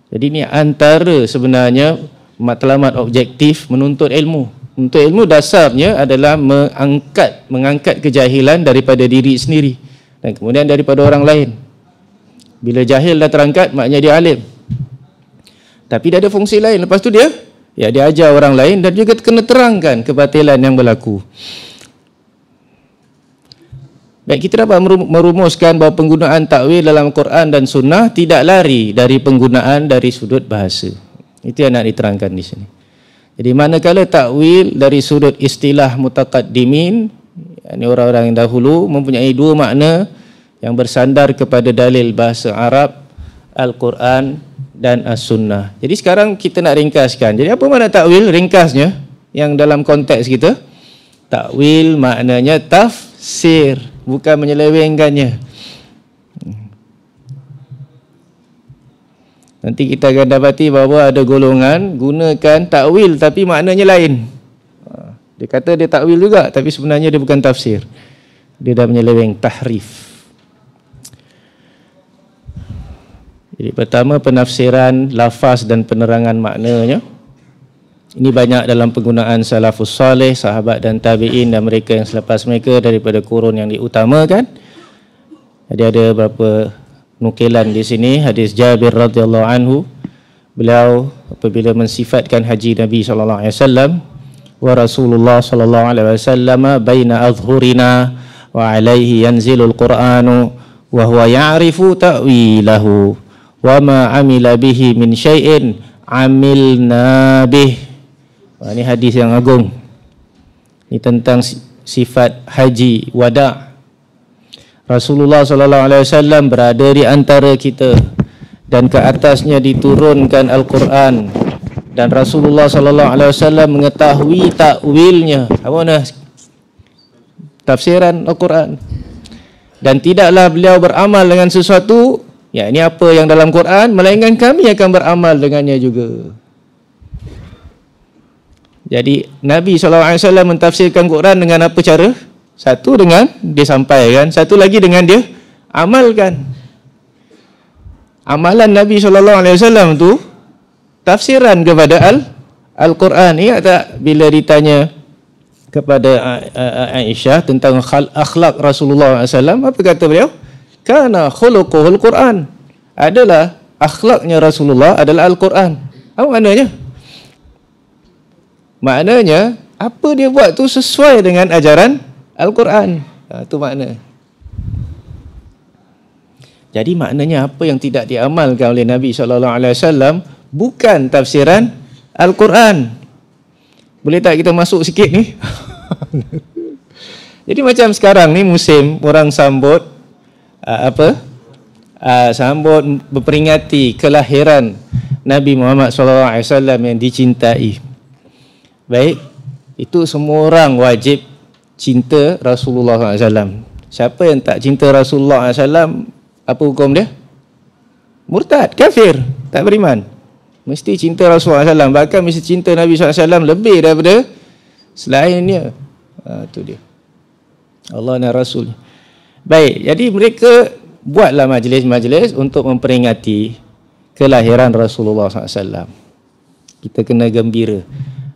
Jadi ini antara sebenarnya matlamat objektif menuntut ilmu. Menuntut ilmu dasarnya adalah mengangkat kejahilan daripada diri sendiri dan kemudian daripada orang lain. Bila jahil dah terangkat, maknanya dia alim. Tapi dia ada fungsi lain. Lepas tu dia ajar orang lain dan juga kena terangkan kebatilan yang berlaku. Baik, kita dapat merumuskan bahawa penggunaan takwil dalam Quran dan Sunnah tidak lari dari penggunaan dari sudut bahasa. Itu yang nak diterangkan di sini. Jadi manakala takwil dari sudut istilah mutaqaddimin, yakni orang-orang yang dahulu, mempunyai dua makna yang bersandar kepada dalil bahasa Arab, Al-Quran dan As-Sunnah. Jadi sekarang kita nak ringkaskan. Jadi apa makna takwil? Ringkasnya yang dalam konteks kita, takwil maknanya tafsir, bukan menyelewengkannya. Nanti kita akan dapati bahawa ada golongan gunakan takwil tapi maknanya lain. Dia kata dia takwil juga tapi sebenarnya dia bukan tafsir. Dia dah menyeleweng, tahrif. Jadi pertama, penafsiran lafaz dan penerangan maknanya. Ini banyak dalam penggunaan salafus salih, sahabat dan tabi'in dan mereka yang selepas mereka daripada kurun yang diutamakan. Jadi ada beberapa nukilan di sini. Hadis Jabir radhiyallahu anhu, beliau apabila mensifatkan haji Nabi sallallahu alaihi wasallam, wa Rasulullah sallallahu alaihi wasallam baina adhhurina wa alaihi yanzilul Qur'anu wa huwa ya'rifu ta'wilahu wa ma amila bihi min syai'in amilna bih. Ini hadis yang agung. Ini tentang sifat haji wada'. Rasulullah sallallahu alaihi wasallam berada di antara kita dan ke atasnya diturunkan Al-Quran dan Rasulullah sallallahu alaihi wasallam mengetahui takwilnya. Apa mana? Tafsiran Al-Quran. Dan tidaklah beliau beramal dengan sesuatu, ya ini apa yang dalam Quran, melainkan kami akan beramal dengannya juga. Jadi Nabi SAW mentafsirkan Quran dengan apa cara? Satu dengan dia sampaikan, satu lagi dengan dia amalkan. Amalan Nabi SAW tu tafsiran kepada Al-Quran. Ingat tak bila ditanya kepada Aisyah tentang akhlak Rasulullah SAW, apa kata beliau? kana khuluquhul Quran. Adalah akhlaknya Rasulullah adalah Al-Quran. Apa maknanya? Maknanya apa dia buat tu sesuai dengan ajaran Al-Quran. Itu makna. Jadi maknanya apa yang tidak diamalkan oleh Nabi SAW bukan tafsiran Al-Quran. Boleh tak kita masuk sikit ni? Jadi macam sekarang ni musim orang sambut sambut memperingati kelahiran Nabi Muhammad SAW yang dicintai. Baik, itu semua orang wajib cinta Rasulullah SAW. Siapa yang tak cinta Rasulullah SAW, apa hukum dia? Murtad, kafir, tak beriman. Mesti cinta Rasulullah SAW, bahkan mesti cinta Nabi SAW lebih daripada selainnya. Itu dia, Allah dan Rasul. Baik, jadi mereka buatlah majlis-majlis untuk memperingati kelahiran Rasulullah SAW. Kita kena gembira.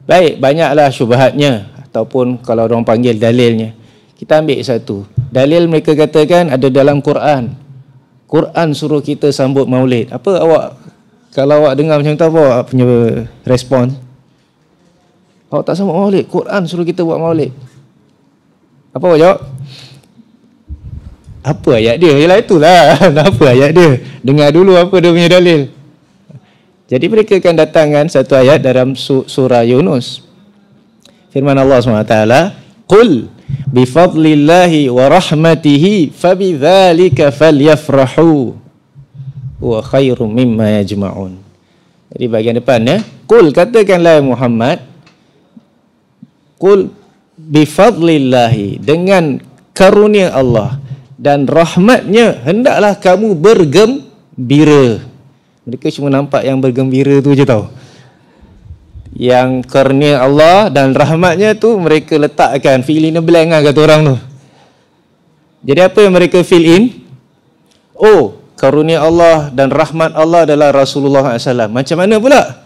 Baik, banyaklah syubhatnya, ataupun kalau orang panggil dalilnya. Kita ambil satu. Dalil mereka katakan ada dalam Quran. Quran suruh kita sambut maulid. Apa awak, kalau awak dengar macam tu, apa awak punya respon? Awak tak sambut maulid, Quran suruh kita buat maulid. Apa awak jawab? Apa ayat dia? Yalah itulah. Apa ayat dia? Dengar dulu apa dia punya dalil. Jadi mereka akan datangkan satu ayat dalam surah Yunus. Firman Allah SWT, Qul bifadlillahi wa rahmatihi fabidzalika falyafrahu wa khairum mimma yajma'un. Jadi bahagian depannya, Qul, katakanlah Muhammad, Qul bifadlillahi, dengan karunia Allah dan rahmatnya hendaklah kamu bergembira. Mereka cuma nampak yang bergembira tu je tau. Yang karunia Allah dan rahmatnya tu mereka letakkan fill in a blank lah kata orang tu. Jadi apa yang mereka fill in? Oh, karunia Allah dan rahmat Allah adalah Rasulullah SAW. Macam mana pula?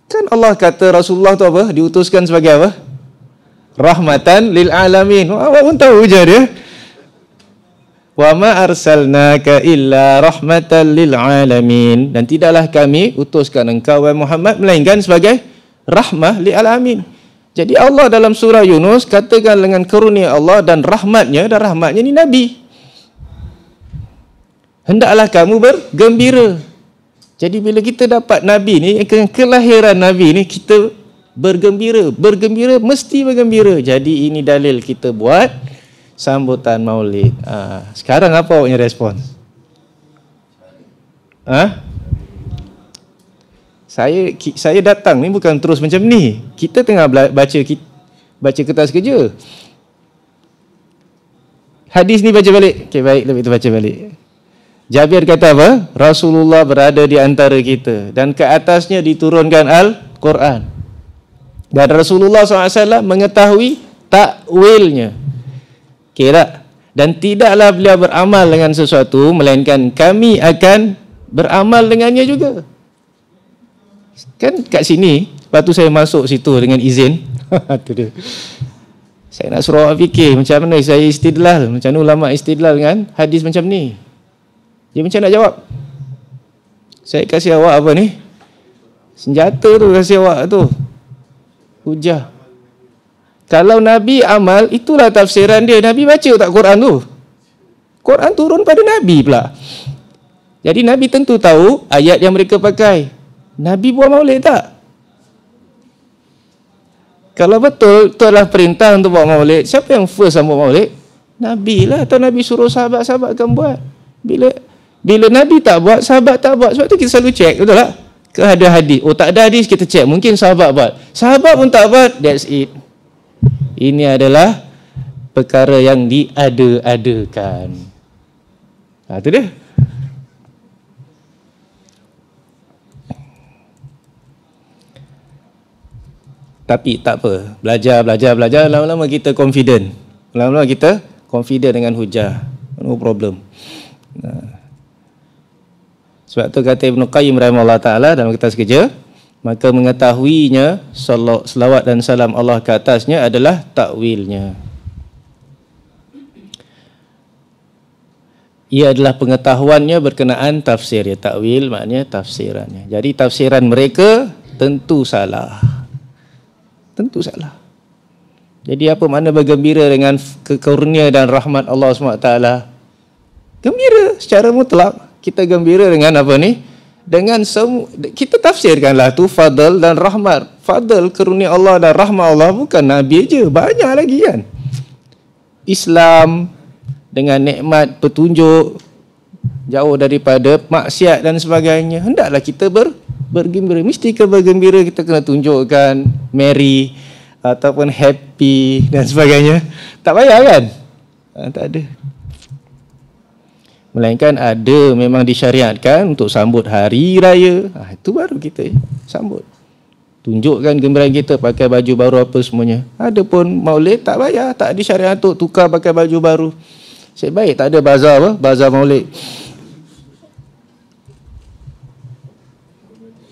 Kan Allah kata Rasulullah tu apa? Diutuskan sebagai apa? Rahmatan lil alamin. Awak pun tahu je dia. Wa ma arsalnaka illa rahmatan lil alamin. Dan tidaklah kami utuskan engkau wahai Muhammad melainkan sebagai rahmah lil alamin. Jadi Allah dalam surah Yunus katakan dengan karunia Allah dan rahmatnya ni Nabi. Hendaklah kamu bergembira. Jadi bila kita dapat Nabi ni, kelahiran Nabi ni, kita bergembira. Bergembira, mesti bergembira. Jadi ini dalil kita buat sambutan maulid. Sekarang apa awaknya respon? Saya datang ni bukan terus macam ni. Kita tengah baca kertas kerja. Hadis ni baca balik. Okey, baik, lebih tu baca balik. Jabir kata apa? Rasulullah berada di antara kita dan ke atasnya diturunkan Al-Quran. Dan Rasulullah SAW mengetahui takwilnya. Okey tak? Dan tidaklah beliau beramal dengan sesuatu melainkan kami akan beramal dengannya juga. Kan kat sini, lepas tu saya masuk situ dengan izin. Itu dia. Saya nak suruh awak fikir macam mana saya istidlal, macam mana ulama istidlal dengan hadis macam ni. Dia macam nak jawab. Saya kasih awak apa ni? Senjata tu kasih awak tu. Hujah. Kalau Nabi amal, itulah tafsiran dia. Nabi baca tak Quran tu? Quran turun pada Nabi pula. Jadi Nabi tentu tahu ayat yang mereka pakai. Nabi buat maulid tak? Kalau betul itu adalah perintah untuk buat maulid, siapa yang first buat maulid? Nabi lah, atau Nabi suruh sahabat-sahabat kan buat. Bila Nabi tak buat, sahabat tak buat. Sebab tu kita selalu cek, betul tak? Ke ada hadis. Oh, tak ada hadis, kita cek. Mungkin sahabat buat. Sahabat pun tak buat, that's it. Ini adalah perkara yang diada-adakan. Itu dia. Tapi tak apa. Belajar. Lama-lama kita confident. Lama-lama kita confident dengan hujah. No problem. Sebab tu kata Ibn Qayyim rahimahullah ta'ala dalam kertas kerja, maka mengetahuinya selawat dan salam Allah ke atasnya adalah takwilnya. ia adalah pengetahuannya berkenaan tafsir. Ya, takwil maknanya tafsirannya. Jadi tafsiran mereka tentu salah. Tentu salah. Jadi apa makna bergembira dengan karunia dan rahmat Allah SWT? Gembira secara mutlak. Kita gembira dengan apa ni? Dengan semua, kita tafsirkanlah tu fadl dan rahmat. Fadl, karunia Allah dan rahmat Allah bukan Nabi je, banyak lagi kan. Islam dengan nikmat petunjuk, jauh daripada maksiat dan sebagainya. Hendaklah kita bergembira. Mesti ke bergembira kita kena tunjukkan merry ataupun happy dan sebagainya. Tak payah kan? Tak ada. Melainkan ada memang disyariatkan untuk sambut hari raya. Itu baru kita sambut. Tunjukkan gembiraan kita, pakai baju baru apa semuanya. Adapun maulid tak payah, tak disyariat untuk tukar pakai baju baru. Sebaik tak ada bazar apa? Bazar maulid.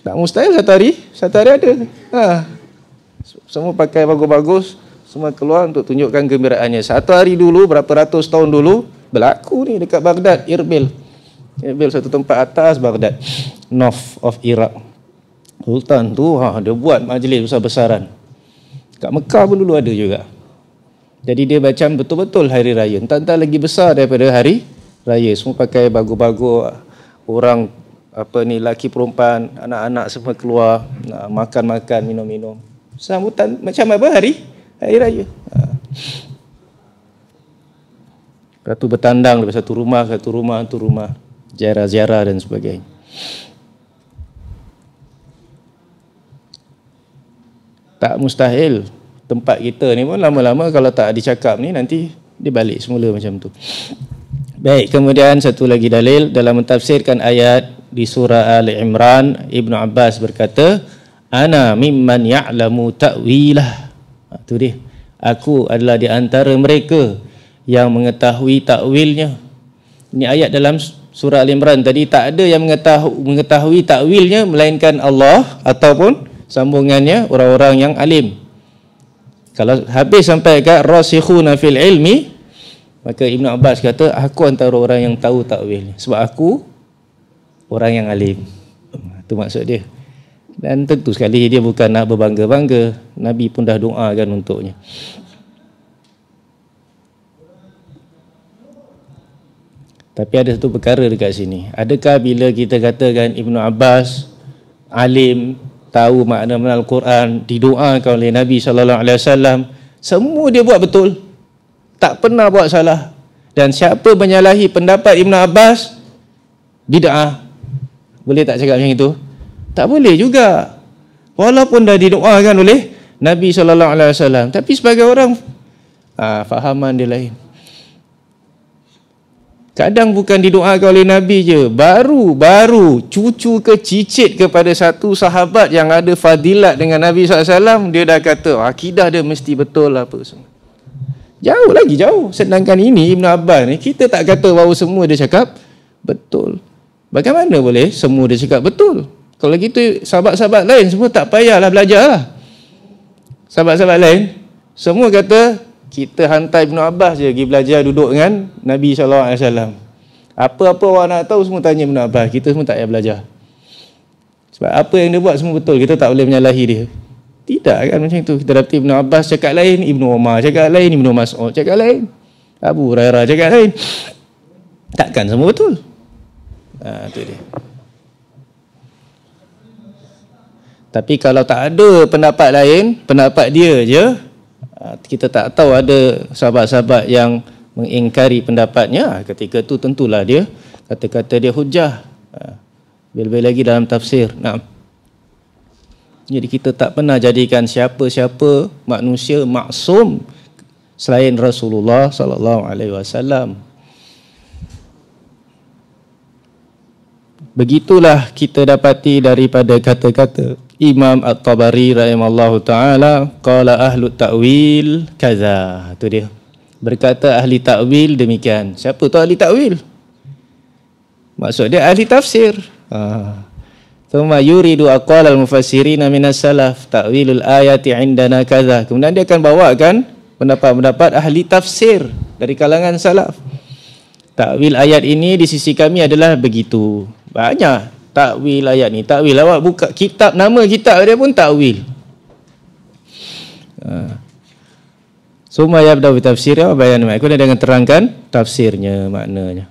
Tak mustahil satu hari ada. Semua pakai bagus-bagus, semua keluar untuk tunjukkan gembiraannya. Satu hari dulu, berapa ratus tahun dulu, berlaku ni dekat Baghdad, Irbil. Irbil satu tempat atas Baghdad, north of Iraq. Sultan tu dia buat majlis besar-besaran. Kat Mekah pun dulu ada juga. Jadi dia macam betul-betul hari raya. Entah-entah lagi besar daripada hari raya. Semua pakai bagus-bagus. Orang laki perempuan, anak-anak semua keluar, makan-makan, minum-minum. Sambutan macam apa hari raya. Lepas tu bertandang dari satu rumah ke satu rumah, ziarah-ziarah dan sebagainya. Tak mustahil. Tempat kita ni pun lama-lama kalau tak dicakap ni nanti dia balik semula macam tu. Baik, kemudian satu lagi dalil dalam mentafsirkan ayat di surah Ali Imran, Ibnu Abbas berkata, ana mimman ya'lamu ta'wilah. Itu dia. Aku adalah di antara mereka yang mengetahui takwilnya. Ini ayat dalam surah Al Imran tadi, tak ada yang mengetahui takwilnya melainkan Allah ataupun sambungannya orang-orang yang alim. Kalau habis sampai kat rasikhuna fil ilmi, maka Ibnu Abbas kata aku antara orang yang tahu takwilnya sebab aku orang yang alim. Itu maksud dia. Dan tentu sekali dia bukan nak berbangga-bangga. Nabi pun dah doakan untuknya. Tapi ada satu perkara dekat sini. Adakah bila kita katakan Ibnu Abbas alim, tahu makna Al-Quran, didoakan oleh Nabi SAW, semua dia buat betul, tak pernah buat salah, dan siapa menyalahi pendapat Ibnu Abbas, bid'ah. Boleh tak cakap macam itu? Tak boleh juga, walaupun dah didoakan oleh Nabi SAW. Tapi sebagai orang, fahaman dia lain. Kadang bukan didoakan oleh Nabi je, baru cucu ke cicit kepada satu sahabat yang ada fadilat dengan Nabi SAW, dia dah kata akidah dia mesti betul apa semua. Jauh. Sedangkan ini Ibn Abbas ni, kita tak kata bahawa semua dia cakap betul. Bagaimana boleh semua dia cakap betul? Kalau gitu sahabat-sahabat lain semua tak payahlah belajar lah. Sahabat-sahabat lain semua kata kita hantar Ibn Abbas je pergi belajar duduk dengan Nabi SAW. Apa-apa orang nak tahu semua tanya Ibn Abbas. Kita semua tak payah belajar. Sebab apa yang dia buat semua betul. Kita tak boleh menyalahi dia. Tidak kan macam tu. Kita dapati Ibn Abbas cakap lain, Ibn Umar cakap lain, Ibn Mas'ud cakap lain, Abu Hurairah cakap lain. Takkan semua betul. Itu dia. Tapi kalau tak ada pendapat lain, pendapat dia je, kita tak tahu ada sahabat-sahabat yang mengingkari pendapatnya, ketika tu tentulah dia kata-kata dia hujah. Lebih lagi dalam tafsir. Jadi kita tak pernah jadikan siapa-siapa manusia maksum selain Rasulullah sallallahu alaihi wasallam. Begitulah kita dapati daripada kata-kata Imam At-Tabari rahimallahu ta'ala, qala ahlu ta'wil kaza. Itu dia. Berkata ahli ta'wil demikian. Siapa tu ahli ta'wil? Maksud dia ahli tafsir. Thumma yuridu aqwal al-mufassirin minas salaf, ta'wilul ayati indana kaza. Kemudian dia akan bawakan pendapat-pendapat ahli tafsir dari kalangan salaf. Takwil ayat ini di sisi kami adalah begitu. Banyak takwil ayat ni. Takwil, awak buka kitab, nama kitab dia pun takwil. Summa yabda bi tafsir wa bayan ma. Aku dengan terangkan tafsirnya, maknanya.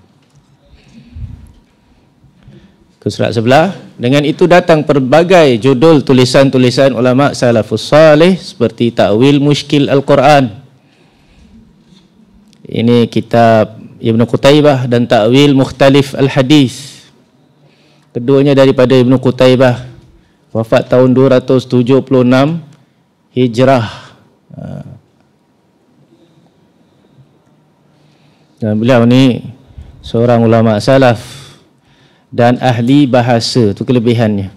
Ke surat sebelah. Dengan itu datang pelbagai judul tulisan-tulisan ulama salafus salih seperti Ta'wil Mushkil Al-Quran. Ini kitab Ibnu Qutaibah, dan Ta'wil Mukhtalif Al-Hadis. Keduanya daripada Ibnu Qutaibah, wafat tahun 276 Hijrah. Dan beliau ni seorang ulama salaf dan ahli bahasa, itu kelebihannya.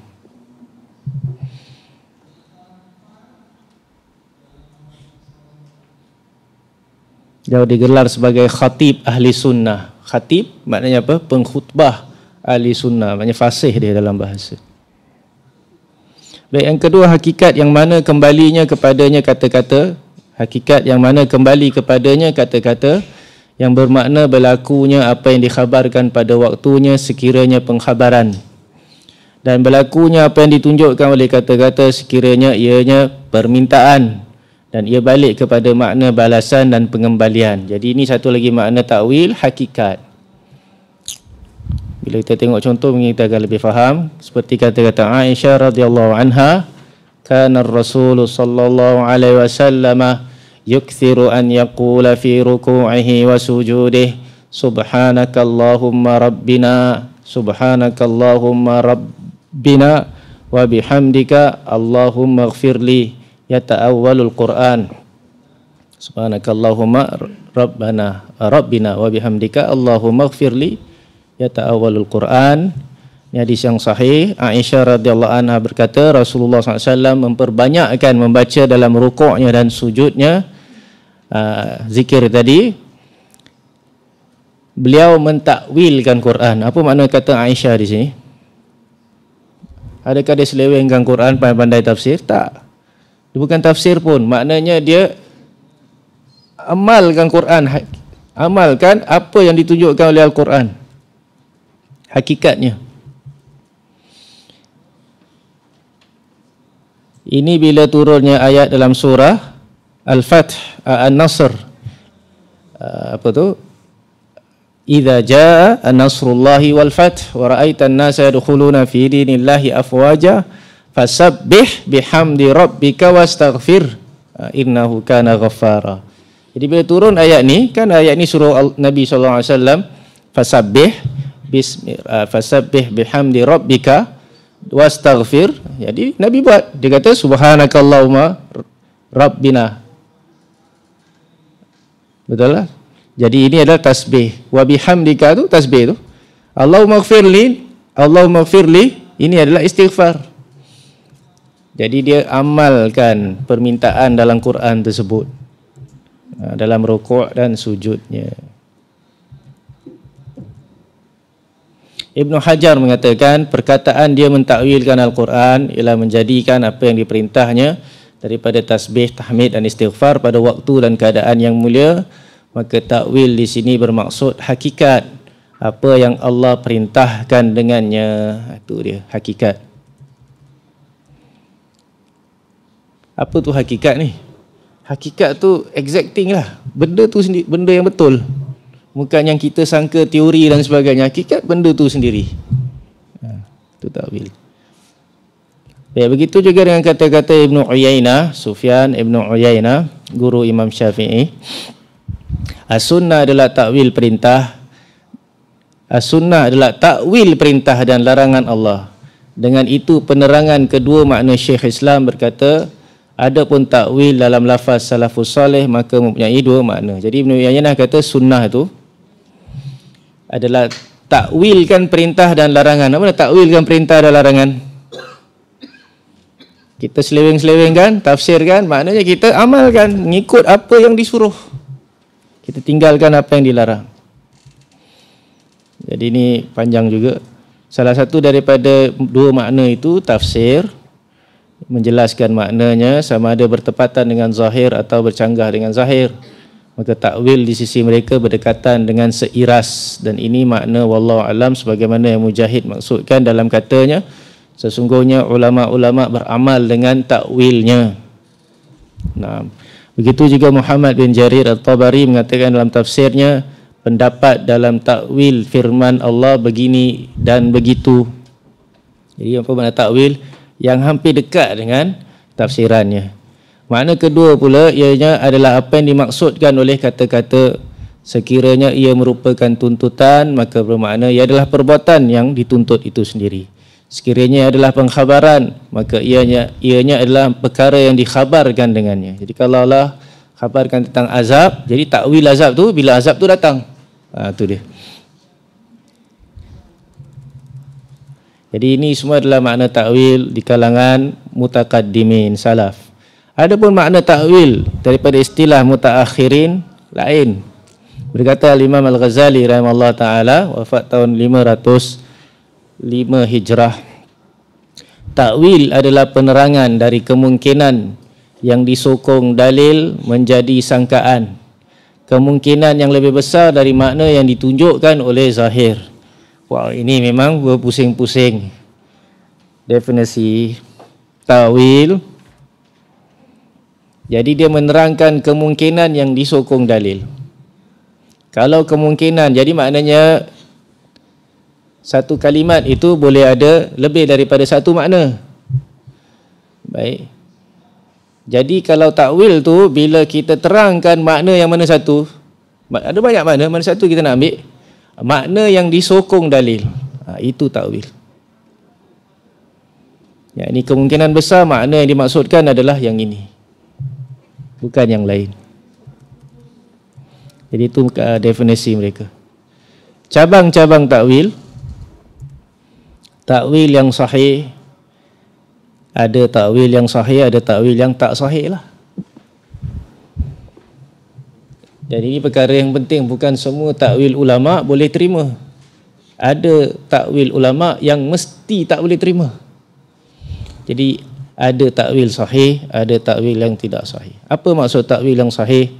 Dia digelar sebagai khatib ahli sunnah. Khatib maknanya apa? Pengkhutbah ahli sunnah, maknanya fasih dia dalam bahasa. Baik, yang kedua, hakikat yang mana kembalinya kepadanya kata-kata. Hakikat yang mana kembali kepadanya kata-kata yang bermakna berlakunya apa yang dikhabarkan pada waktunya sekiranya pengkhabaran, dan berlakunya apa yang ditunjukkan oleh kata-kata sekiranya ianya permintaan, dan ia balik kepada makna balasan dan pengembalian. Jadi ini satu lagi makna takwil, hakikat. Bila kita tengok contoh mungkin kita akan lebih faham. Seperti kata-kata Aisyah radhiyallahu anha, kana Rasulullah sallallahu alaihi wasallam yukthiru an yaqula fi ruku'ihi wa sujudihi subhanakallahumma rabbina subhanakallahumma rabbina wa bihamdika allahumma ighfirli yata'awwalul Qur'an. Subhanakallahumma rabbina wa bihamdika allahumma ighfirli yata'awwalul Qur'an. Ini hadis yang sahih. Aisyah radhiyallahu anha berkata, Rasulullah SAW memperbanyakkan membaca dalam rukuknya dan sujudnya zikir tadi. Beliau mentakwilkan Quran. Apa makna kata Aisyah di sini? Adakah dia selewengkan Quran, pandai-pandai tafsir? Tak. Dia bukan tafsir pun. Maknanya dia amalkan Quran. Amalkan apa yang ditunjukkan oleh Al-Quran. Hakikatnya. Ini bila turunnya ayat dalam surah Al-Fath, An-Nasr. Apa tu? Idza jaa an-nasrullahi wal fath wa ra'aitan nasa yadkhuluna fi dinillahi afwaja fasabbih bihamdi rabbika wastaghfir innahu kana ghaffara. Jadi bila turun ayat ni, kan ayat ni suruh Nabi sallallahu alaihi wasallam fasabbih bihamdi rabbika wastaghfir. Jadi Nabi buat, dia kata subhanakallahumma rabbina. Betul lah? Jadi ini adalah tasbih. Wa bihamdika tu tasbih tu. Allahumma ighfirli, ini adalah istighfar. Jadi dia amalkan permintaan dalam Quran tersebut dalam rukuk dan sujudnya. Ibnu Hajar mengatakan perkataan dia mentakwilkan Al-Quran ialah menjadikan apa yang diperintahnya daripada tasbih, tahmid dan istighfar pada waktu dan keadaan yang mulia. Maka takwil di sini bermaksud hakikat apa yang Allah perintahkan dengannya. Itu dia hakikat. Apa tu hakikat ni? Hakikat tu exacting lah. Benda tu sendiri, benda yang betul. Bukan yang kita sangka teori dan sebagainya. Hakikat benda tu sendiri. Itu takwil. Ya, begitu juga dengan kata-kata Ibnu Uyainah, Sufyan Ibnu Uyainah, guru Imam Syafi'i. As-sunnah adalah takwil perintah. As-sunnah adalah takwil perintah dan larangan Allah. Dengan itu penerangan kedua makna Syekh Islam berkata, adapun takwil dalam lafaz salafus salih maka mempunyai dua makna. Jadi Ibnu Uyainah kata sunnah itu adalah takwilkan perintah dan larangan. Apa nak takwilkan perintah dan larangan? Kita seleweng-selewengkan, tafsirkan, maknanya kita amalkan, mengikut apa yang disuruh. Kita tinggalkan apa yang dilarang. Jadi ini panjang juga. Salah satu daripada dua makna itu tafsir, menjelaskan maknanya sama ada bertepatan dengan zahir atau bercanggah dengan zahir. Maka takwil di sisi mereka berdekatan dengan seiras, dan ini makna wallahu alam sebagaimana yang Mujahid maksudkan dalam katanya, sesungguhnya ulama-ulama beramal dengan takwilnya. Nah, begitu juga Muhammad bin Jarir At-Tabari mengatakan dalam tafsirnya, pendapat dalam takwil firman Allah begini dan begitu. Jadi apa makna takwil? Yang hampir dekat dengan tafsirannya. Makna kedua pula ianya adalah apa yang dimaksudkan oleh kata-kata sekiranya ia merupakan tuntutan, maka bermakna ia adalah perbuatan yang dituntut itu sendiri. Sekiranya ia adalah pengkhabaran, maka ianya adalah perkara yang dikhabarkan dengannya. Jadi kalau Allah khabarkan tentang azab, jadi takwil azab tu bila azab tu datang. Tu dia. Jadi ini semua adalah makna takwil di kalangan mutaqaddimin salaf. Adapun makna takwil daripada istilah mutaakhirin lain. Berkata Imam Al-Ghazali rahimahullah taala, wafat tahun 505 Hijrah. Takwil adalah penerangan dari kemungkinan yang disokong dalil menjadi sangkaan. Kemungkinan yang lebih besar dari makna yang ditunjukkan oleh zahir. Wah, ini memang berpusing-pusing. Definisi takwil. Jadi dia menerangkan kemungkinan yang disokong dalil. Kalau kemungkinan, jadi maknanya satu kalimat itu boleh ada lebih daripada satu makna. Baik. Jadi kalau takwil tu bila kita terangkan makna yang mana satu, ada banyak makna, mana satu kita nak ambil? Makna yang disokong dalil. Itu takwil. Ya, ini kemungkinan besar makna yang dimaksudkan adalah yang ini, bukan yang lain. Jadi itu definisi mereka. Cabang-cabang takwil. Takwil yang sahih, ada takwil yang sahih, ada takwil yang tak sahih lah. Jadi ini perkara yang penting, bukan semua takwil ulama boleh terima. Ada takwil ulama yang mesti tak boleh terima. Jadi ada takwil sahih, ada takwil yang tidak sahih. Apa maksud takwil yang sahih?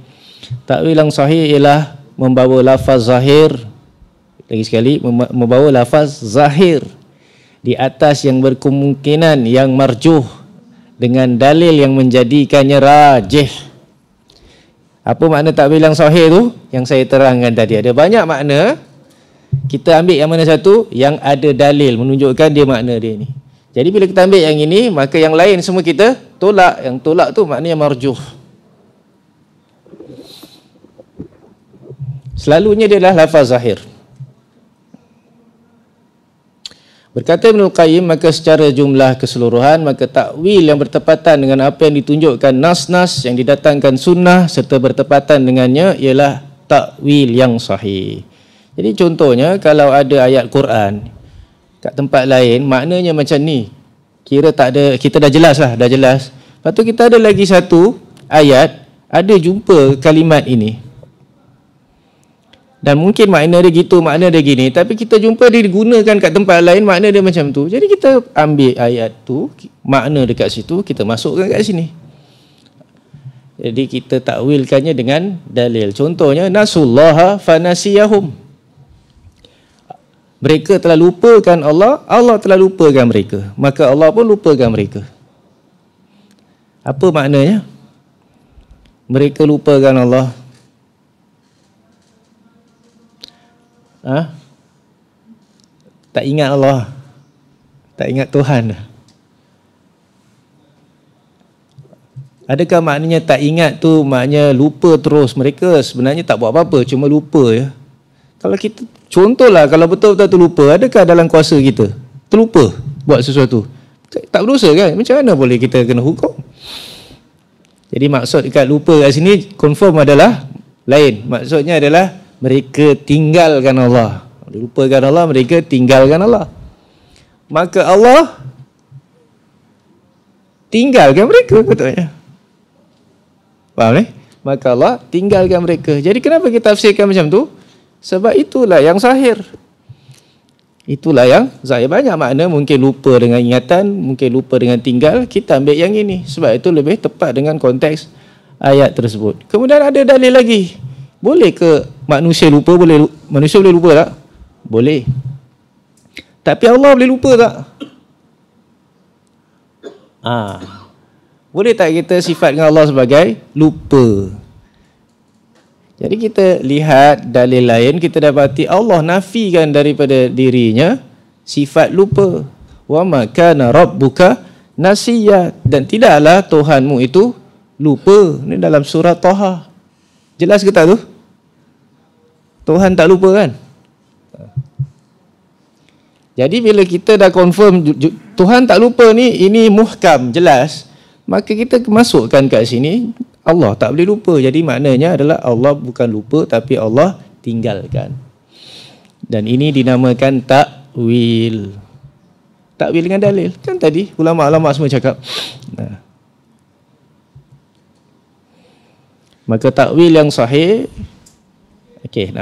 Takwil yang sahih ialah membawa lafaz zahir, lagi sekali membawa lafaz zahir di atas yang berkemungkinan yang marjuh dengan dalil yang menjadikannya rajih. Apa makna takwil yang sahih tu? Yang saya terangkan tadi. Ada banyak makna. Kita ambil yang mana satu? Yang ada dalil menunjukkan dia makna dia ni. Jadi bila kita ambil yang ini, maka yang lain semua kita tolak. Yang tolak tu maknanya marjuh. Selalunya dia adalah lafaz zahir. Berkata Ibnul Qayyim, maka secara jumlah keseluruhan, maka takwil yang bertepatan dengan apa yang ditunjukkan nas-nas yang didatangkan sunnah serta bertepatan dengannya ialah takwil yang sahih. Jadi contohnya kalau ada ayat Quran kat tempat lain maknanya macam ni, kira tak ada, kita dah jelas lah, dah jelas. Lepas tu kita ada lagi satu ayat, ada jumpa kalimat ini. Dan mungkin makna dia gitu, makna dia gini, tapi kita jumpa dia digunakan kat tempat lain, makna dia macam tu. Jadi kita ambil ayat tu, makna dekat situ, kita masukkan kat sini. Jadi kita takwilkannya dengan dalil. Contohnya, nasullaha fanasiyahum. Mereka telah lupakan Allah, Allah telah lupakan mereka. Maka Allah pun lupakan mereka. Apa maknanya? Mereka lupakan Allah. Tak ingat Allah, tak ingat Tuhan. Adakah maknanya tak ingat tu maknanya lupa terus? Mereka sebenarnya tak buat apa-apa, cuma lupa ya. Kalau kita contohlah, kalau betul-betul terlupa, adakah dalam kuasa kita terlupa buat sesuatu? Tak berdosa kan? Macam mana boleh kita kena hukum? Jadi maksud dekat lupa kat sini confirm adalah lain. Maksudnya adalah mereka tinggalkan Allah. Lupakan Allah, mereka tinggalkan Allah. Maka Allah tinggalkan mereka katanya. Faham ni? Maka Allah tinggalkan mereka. Jadi kenapa kita tafsirkan macam tu? Sebab itulah yang zahir. Itulah yang zahir. Banyak makna, mungkin lupa dengan ingatan, mungkin lupa dengan tinggal. Kita ambil yang ini. Sebab itu lebih tepat dengan konteks ayat tersebut. Kemudian ada dalil lagi. Boleh ke manusia lupa? Manusia boleh lupa tak? Boleh. Tapi Allah boleh lupa tak? Boleh tak kita sifatkan Allah sebagai lupa? Jadi kita lihat dalil lain, kita dapati Allah nafikan daripada dirinya sifat lupa. Wa ma kana rabbuka nasiya, dan tidaklah Tuhanmu itu lupa. Ini dalam surah Taha. Jelas ke tak tu? Tuhan tak lupa kan? Jadi bila kita dah confirm Tuhan tak lupa ni, ini muhkam, jelas, maka kita masukkan kat sini Allah tak boleh lupa. Jadi maknanya adalah Allah bukan lupa, tapi Allah tinggalkan. Dan ini dinamakan takwil. Takwil dengan dalil. Kan tadi ulama-ulama semua cakap. Maka takwil yang sahih. Okey,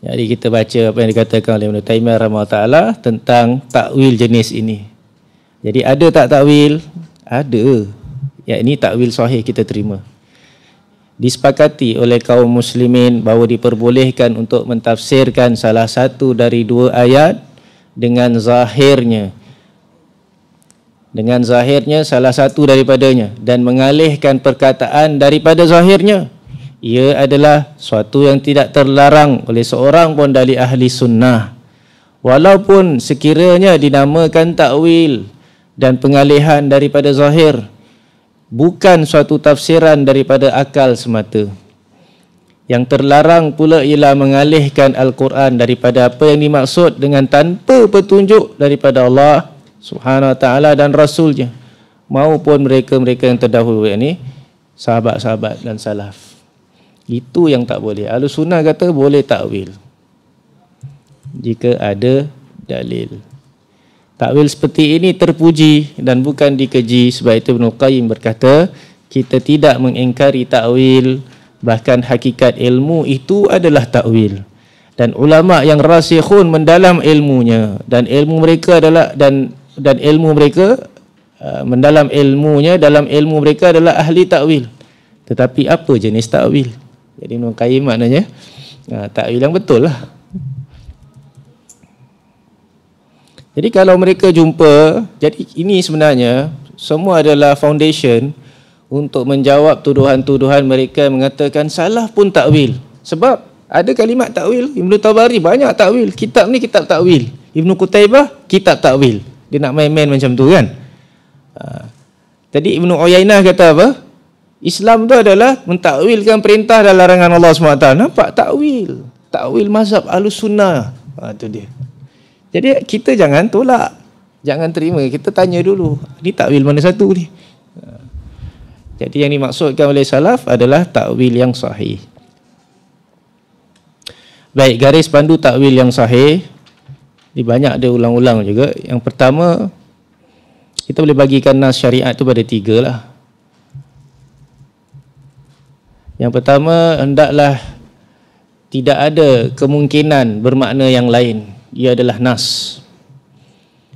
jadi kita baca apa yang dikatakan oleh Ibn Taimiyah rahimahullah ta'ala tentang takwil jenis ini. Jadi ada tak takwil? Ada. Ya, ini takwil sahih kita terima. Disepakati oleh kaum muslimin bahawa diperbolehkan untuk mentafsirkan salah satu dari dua ayat dengan zahirnya. Dengan zahirnya salah satu daripadanya dan mengalihkan perkataan daripada zahirnya. Ia adalah suatu yang tidak terlarang oleh seorang pun dari ahli sunnah. Walaupun sekiranya dinamakan takwil dan pengalihan daripada zahir, bukan suatu tafsiran daripada akal semata. Yang terlarang pula ialah mengalihkan Al-Quran daripada apa yang dimaksud dengan tanpa petunjuk daripada Allah Subhanahu Wa Taala dan Rasulnya, maupun mereka-mereka yang terdahulu, yakni sahabat-sahabat dan salaf. Itu yang tak boleh. Ahlus Sunnah kata boleh takwil jika ada dalil. Takwil seperti ini terpuji dan bukan dikeji. Sebab itu Ibn Qayyim berkata, kita tidak mengingkari takwil, bahkan hakikat ilmu itu adalah takwil. Dan ulama yang rasikhun mendalam ilmunya, dan ilmu mereka adalah dan ilmu mereka mendalam ilmunya, dalam ilmu mereka adalah ahli takwil. Tetapi apa jenis takwil? Jadi Ibn Qayyim maknanya takwil yang betul lah. Jadi kalau mereka jumpa, jadi ini sebenarnya semua adalah foundation untuk menjawab tuduhan-tuduhan mereka yang mengatakan salah pun takwil. Sebab ada kalimat takwil. Ibn Tabari banyak takwil. Kitab ni kitab takwil. Ibn Qutaybah kitab takwil. Dia nak main-main macam tu kan. Tadi Ibn Uyainah kata apa? Islam tu adalah mentakwilkan perintah dan larangan Allah SWT. Nampak? Takwil. Takwil mazhab Ahlus Sunnah. Itu dia. Jadi kita jangan tolak. Jangan terima. Kita tanya dulu. Ni takwil mana satu ni? Jadi yang dimaksudkan oleh salaf adalah takwil yang sahih. Baik, garis pandu takwil yang sahih. Ini banyak ada ulang-ulang juga. Yang pertama, kita boleh bagikan nas syariat tu pada 3 lah. Yang pertama, hendaklah tidak ada kemungkinan bermakna yang lain. Ia adalah nas.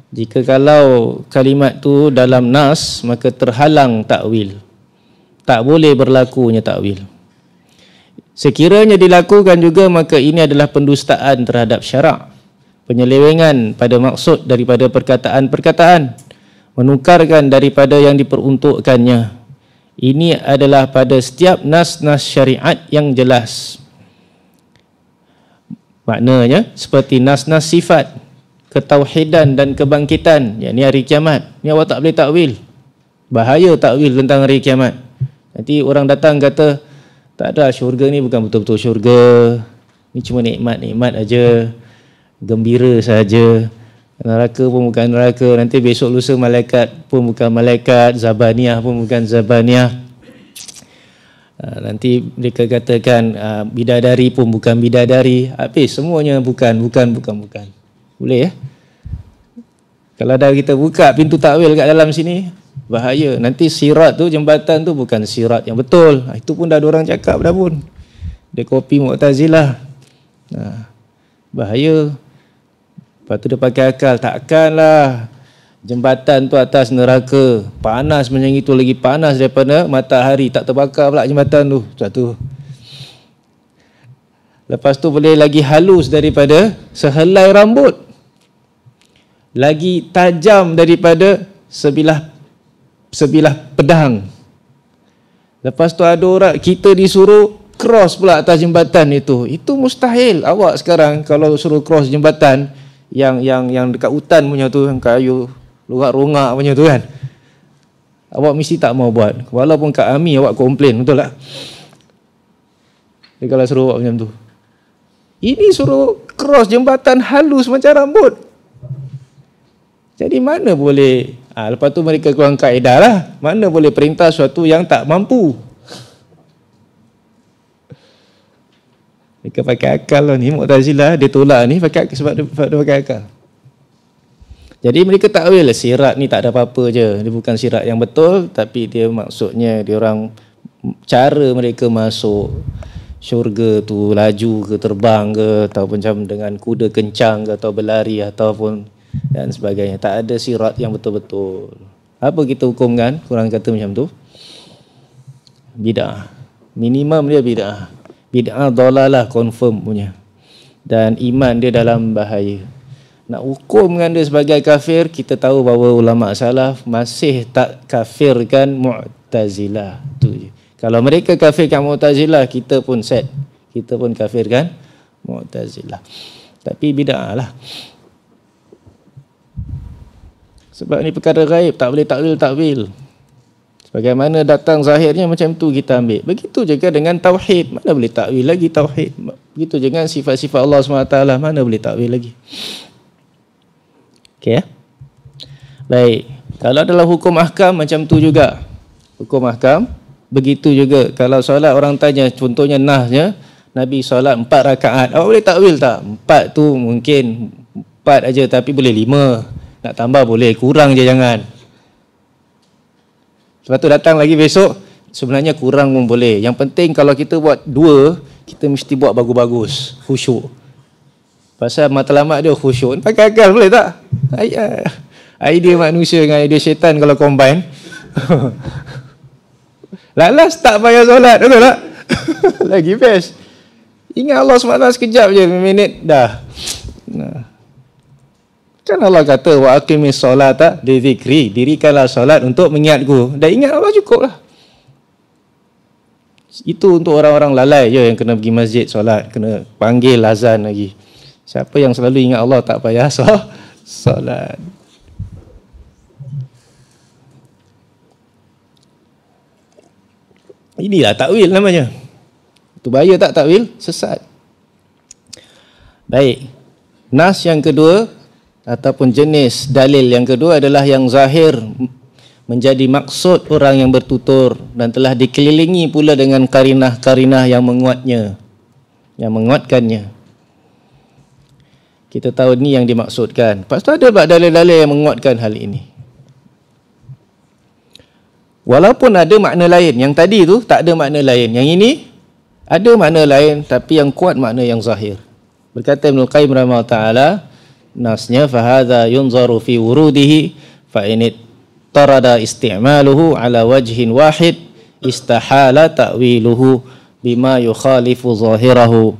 Jika kalau kalimat tu dalam nas, maka terhalang takwil. Tak boleh berlakunya takwil. Sekiranya dilakukan juga, maka ini adalah pendustaan terhadap syarak. Penyelewengan pada maksud daripada perkataan-perkataan. Menukarkan daripada yang diperuntukkannya. Ini adalah pada setiap nas-nas syariat yang jelas. Maknanya seperti nas-nas sifat, ketauhidan dan kebangkitan, yakni hari kiamat. Ni awak tak boleh takwil. Bahaya takwil tentang hari kiamat. Nanti orang datang kata, tak ada, syurga ni bukan betul-betul syurga. Ni cuma nikmat-nikmat aja. Gembira saja. Neraka pun bukan neraka. Nanti besok lusa malaikat pun bukan malaikat. Zabaniyah pun bukan zabaniyah. Nanti mereka katakan bidadari pun bukan bidadari. Habis semuanya bukan. Boleh ya? Kalau dah kita buka pintu takwil kat dalam sini, bahaya. Nanti sirat tu, jembatan tu bukan sirat yang betul. Itu pun dah ada orang cakap dah pun. Dia kopi Mu'tazilah. Bahaya. Lepas tu dia pakai akal. Takkanlah jembatan tu atas neraka. Panas macam itu, lagi panas daripada matahari. Tak terbakar pula jembatan tu. Satu. Lepas tu boleh lagi halus daripada sehelai rambut. Lagi tajam daripada sebilah pedang. Lepas tu ada orang, kita disuruh cross pula atas jembatan itu. Itu mustahil. Awak sekarang kalau suruh cross jembatan yang dekat hutan punya tu, yang kayu rongak punya tu kan, awak mesti tak mau buat. Walaupun kat army awak komplain, betul tak? Dia kalau suruh awak macam tu. Ini suruh cross jembatan halus macam rambut. Jadi mana boleh, lepas tu mereka keluar kaedah lah. Mana boleh perintah sesuatu yang tak mampu. Mereka pakai akal lah ni, Mu'tazilah dia tolak ni sebab dia pakai akal. Jadi mereka takwil sirat ni tak ada apa-apa je. Dia bukan sirat yang betul, tapi dia maksudnya dia orang, cara mereka masuk syurga tu laju ke, terbang ke, ataupun macam dengan kuda kencang ke, atau berlari ataupun dan sebagainya. Tak ada sirat yang betul-betul. Apa kita hukumkan? Kurang kata macam tu, bid'ah. Minimum dia bid'ah. Bid'ah dalalah confirm punya. Dan iman dia dalam bahaya. Nak hukumkan dia sebagai kafir, kita tahu bahawa ulama salaf masih tak kafirkan Mu'tazilah. Tu je. Kalau mereka kafirkan Mu'tazilah, kita pun set. Kita pun kafirkan Mu'tazilah. Tapi bid'ah lah. Sebab ni perkara gaib, tak boleh takwil. Sebagaimana datang zahirnya macam tu kita ambil. Begitu juga dengan tauhid. Mana boleh takwil lagi tauhid. Begitu juga dengan sifat-sifat Allah SWT. Mana boleh takwil lagi. Okey ya. Baik. Kalau dalam hukum ahkam macam tu juga. Hukum ahkam begitu juga. Kalau solat orang tanya, contohnya nahnya, Nabi solat 4 rakaat. Awak boleh takwil tak? 4 tu mungkin 4 aja, tapi boleh 5. Nak tambah boleh, kurang je jangan. Sebab tu datang lagi besok, sebenarnya kurang pun boleh. Yang penting kalau kita buat 2, kita mesti buat bagus-bagus, khusyuk. Pasal matlamat dia khusyuk. Pakai akal boleh tak? Idea manusia dengan idea syaitan kalau combine. Lalas tak payah solat, betul tak? Lagi best. Ingat Allah SWT sekejap je, minit dah. Kan Allah kata, wa aqimis solata li dzikri, dirikanlah solat untuk mengingatku. Dah ingat Allah cukup lah. Itu untuk orang-orang lalai je yang kena pergi masjid solat, kena panggil azan lagi. Siapa yang selalu ingat Allah tak payah solat. Inilah takwil namanya. Itu bahaya tak takwil? Sesat. Baik. Nas yang kedua ataupun jenis dalil yang kedua adalah yang zahir menjadi maksud orang yang bertutur dan telah dikelilingi pula dengan karinah-karinah yang menguatnya, yang menguatkannya. Kita tahu ni yang dimaksudkan. Lepas tu ada dalil-dalil yang menguatkan hal ini. Walaupun ada makna lain. Yang tadi tu tak ada makna lain. Yang ini ada makna lain, tapi yang kuat makna yang zahir. Berkata Ibnul Qayyim rahimahullah ta'ala, nasnya fahadha yunzaru fi wurudihi fa in tarada isti'maluhu ala wajhin wahid istahala ta'wiluhu bima yukhalifu zahirahu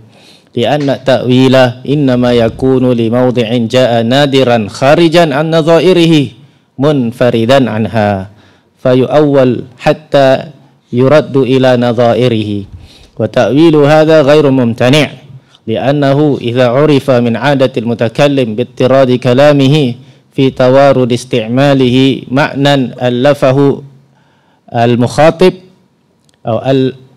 lianna ta'wila innama yakunu li mawdi'in ja'a nadiran kharijan an nadhairihi munfaridan anha fayu'awwal hatta yuraddu ila nadhairihi wa ta'wilu hadha ghairu mumtani' لأنه إذا عرف من عادة المتكلم باضطراد كلامه في توارد استعماله معنى ألفه المخاطب أو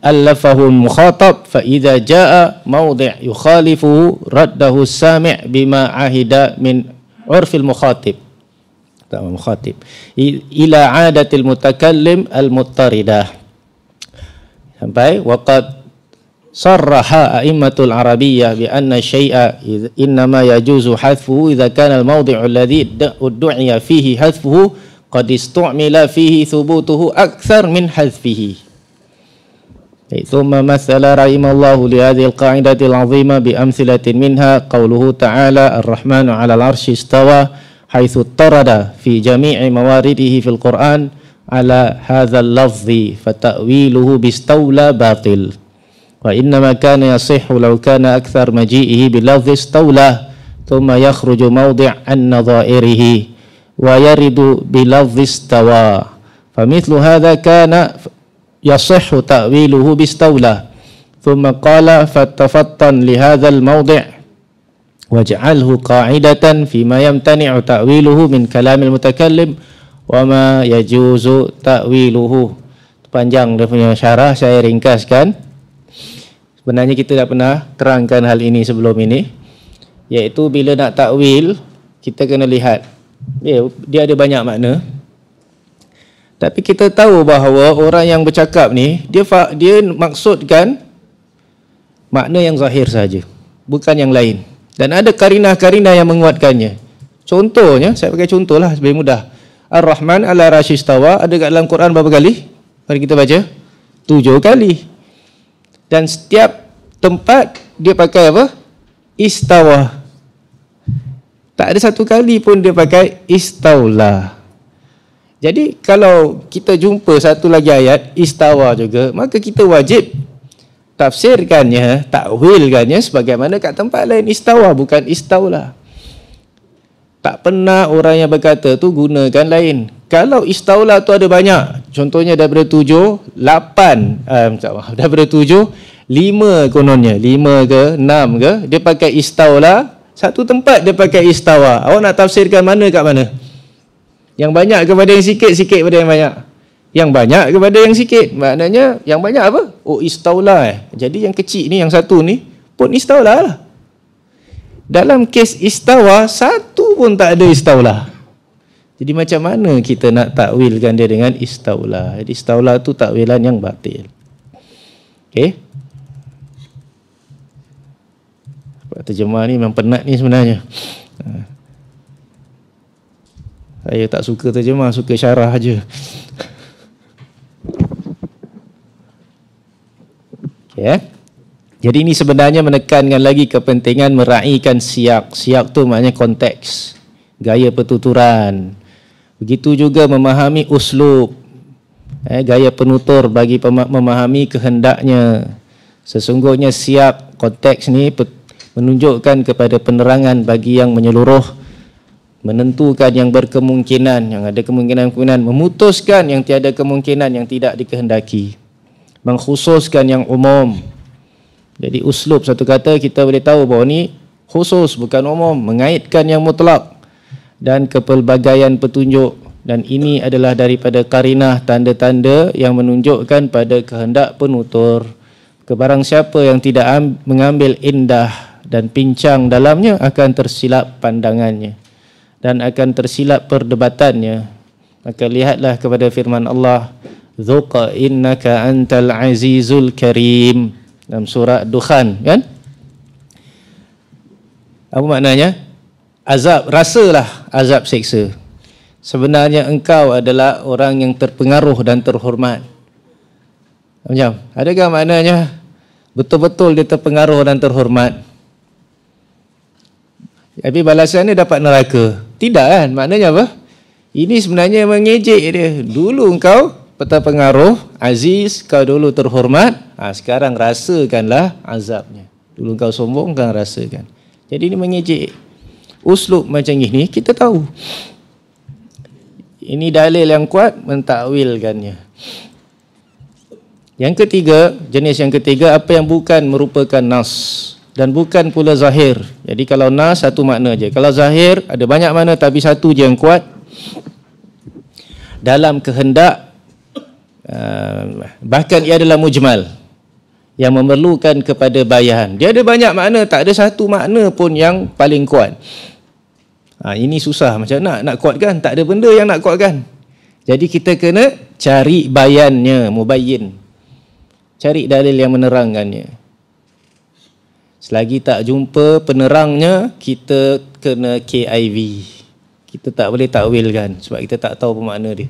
ألفه المخاطب فإذا جاء موضع يخالفه رده السامع بما عهد من عرف المخاطب إلى عادة المتكلم المضطردة. Sampai وقد صرح أئمة العربية بأن الشيء إنما يجوز حذفه إذا كان الموضع الذي ادعي فيه حذفه قد استعمل فيه ثبوته أكثر من حذفه. ثم مثل رحمه الله لهذه القاعدة العظيمة بأمثلة منها قوله تعالى الرحمن على العرش استوى حيث اضطرد في جميع موارده في القرآن على هذا اللفظ فتأويله باستولى باطل. Wa innama kana yasihhu law kana akthar maji'ihi bilafzi istawla thumma yakhruju mawdi'an nadha'irihi wa yaridu bilafzi istawa. Famithlu hadha kana yasihhu ta'wiluhu bistawla thumma qala fattafattan li hadzal mawdi' waj'alhu qa'idatan fima yamtani'u ta'wiluhu min kalamil mutakallim wa ma yajuzu ta'wiluhu. Panjang dia punya syarah, saya ringkaskan. Sebenarnya kita dah pernah terangkan hal ini sebelum ini, iaitu bila nak takwil kita kena lihat dia ada banyak makna. Tapi kita tahu bahawa orang yang bercakap ni dia maksudkan makna yang zahir saja, bukan yang lain. Dan ada karinah-karinah yang menguatkannya. Contohnya, saya pakai contohlah lebih mudah. Ar-Rahman ala arsy istawa ada kat dalam Quran berapa kali? Mari kita baca. 7 kali. Dan setiap tempat dia pakai apa? Istawa. Tak ada satu kali pun dia pakai istaula. Jadi kalau kita jumpa satu lagi ayat istawa juga, maka kita wajib tafsirkannya, takwilkannya sebagaimana kat tempat lain istawa, bukan istaula. Tak pernah orang yang berkata tu gunakan lain. Kalau istaula tu ada banyak, contohnya daripada 7, 8, daripada 7, 5 kononnya, 5 ke 6 ke, dia pakai istaula, satu tempat dia pakai istawa. Awak nak tafsirkan mana kat mana? Yang banyak kepada yang sikit, sikit kepada yang banyak. Yang banyak kepada yang sikit. Maknanya yang banyak apa? Oh, istaula. Jadi yang kecil ni, yang satu ni pun istaula lah. Dalam kes istawa, satu pun tak ada istaula. Jadi macam mana kita nak takwilkan dia dengan istaula? Jadi istaula tu takwilan yang batil. Okey? Terjemah ni memang penat ni sebenarnya. Saya tak suka terjemah, suka syarah aja. Okay. Jadi ini sebenarnya menekankan lagi kepentingan meraihkan siyak. Siyak tu maknanya konteks, gaya pertuturan. Begitu juga memahami uslub, gaya penutur bagi memahami kehendaknya. Sesungguhnya siyak, konteks ni menunjukkan kepada penerangan bagi yang menyeluruh, menentukan yang berkemungkinan, yang ada kemungkinan, memutuskan yang tiada kemungkinan, yang tidak dikehendaki, mengkhususkan yang umum. Jadi uslub satu kata kita boleh tahu bahawa ni khusus bukan umum, mengaitkan yang mutlak dan kepelbagaian petunjuk. Dan ini adalah daripada karinah, tanda-tanda yang menunjukkan pada kehendak penutur. Kebarang siapa yang tidak mengambil indah dan pincang dalamnya akan tersilap pandangannya dan akan tersilap perdebatannya. Maka lihatlah kepada firman Allah, Dzuqa innaka antal azizul karim, dalam surah Dukhan, kan? Apa maknanya? Azab, rasalah azab seksa. Sebenarnya engkau adalah orang yang terpengaruh dan terhormat. Macam, adakah maknanya betul-betul dia terpengaruh dan terhormat? Tapi balasannya dapat neraka? Tidak kan? Maknanya apa? Ini sebenarnya mengejek dia. Dulu engkau terpengaruh, aziz, kau dulu terhormat, sekarang rasakanlah azabnya. Dulu kau sombong, kau rasakan. Jadi ini mengejek. Uslub macam ini kita tahu. Ini dalil yang kuat mentakwilkannya. Yang ketiga, jenis yang ketiga, apa yang bukan merupakan nas dan bukan pula zahir. Jadi kalau nas satu makna je. Kalau zahir ada banyak makna tapi satu je yang kuat. Dalam kehendak, bahkan ia adalah mujmal yang memerlukan kepada bayan. Dia ada banyak makna, tak ada satu makna pun yang paling kuat. Ini susah, macam nak kuatkan, tak ada benda yang nak kuatkan. Jadi kita kena cari bayannya, mubayyin. Cari dalil yang menerangkannya. Selagi tak jumpa penerangnya, kita kena KIV. Kita tak boleh takwilkan sebab kita tak tahu apa makna dia.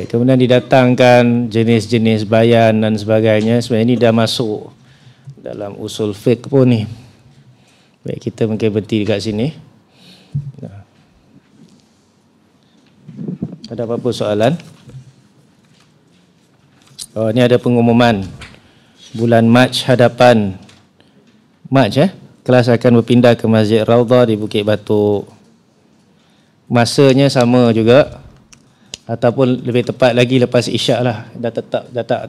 Kemudian didatangkan jenis-jenis bayan dan sebagainya. Sebenarnya ini dah masuk dalam usul fiqh pun ni. Baik, kita mungkin berhenti dekat sini. Ada apa-apa soalan? Oh, ni ada pengumuman. Bulan Mac hadapan. Mac kelas akan berpindah ke Masjid Raudhah di Bukit Batok. Masanya sama juga. Ataupun lebih tepat lagi lepas Isyak lah. Dah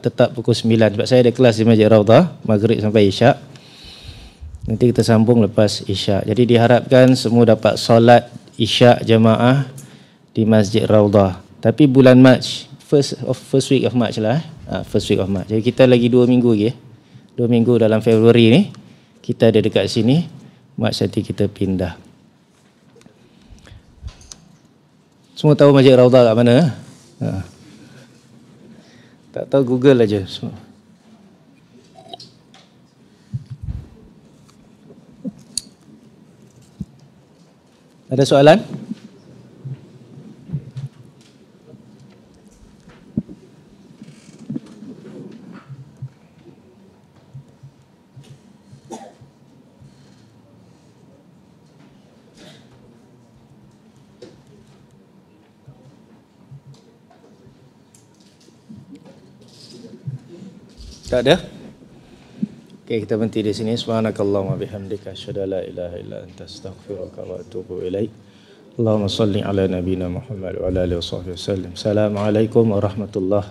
tetap pukul 9. Sebab saya ada kelas di Masjid Raudhah, Maghrib sampai Isyak. Nanti kita sambung lepas Isyak. Jadi diharapkan semua dapat solat Isyak jemaah di Masjid Raudhah. Tapi bulan Mac, first week of March lah. First week of March. Jadi kita lagi 2 minggu lagi. 2 minggu dalam Februari ni. Kita ada dekat sini. Mac nanti kita pindah. Semua tahu Masjid Raudhah kat mana? Tak tahu, Google aja semua. Ada soalan? Tak ada? Okey, kita berhenti di sini. Subhanakallahumma bihamdika asyhadu an la ilaha illa anta astaghfiruka wa atubu ilaik. Allahumma salli ala nabiyyina Muhammad wa ala alihi washabbihi wasallam. Assalamualaikum warahmatullahi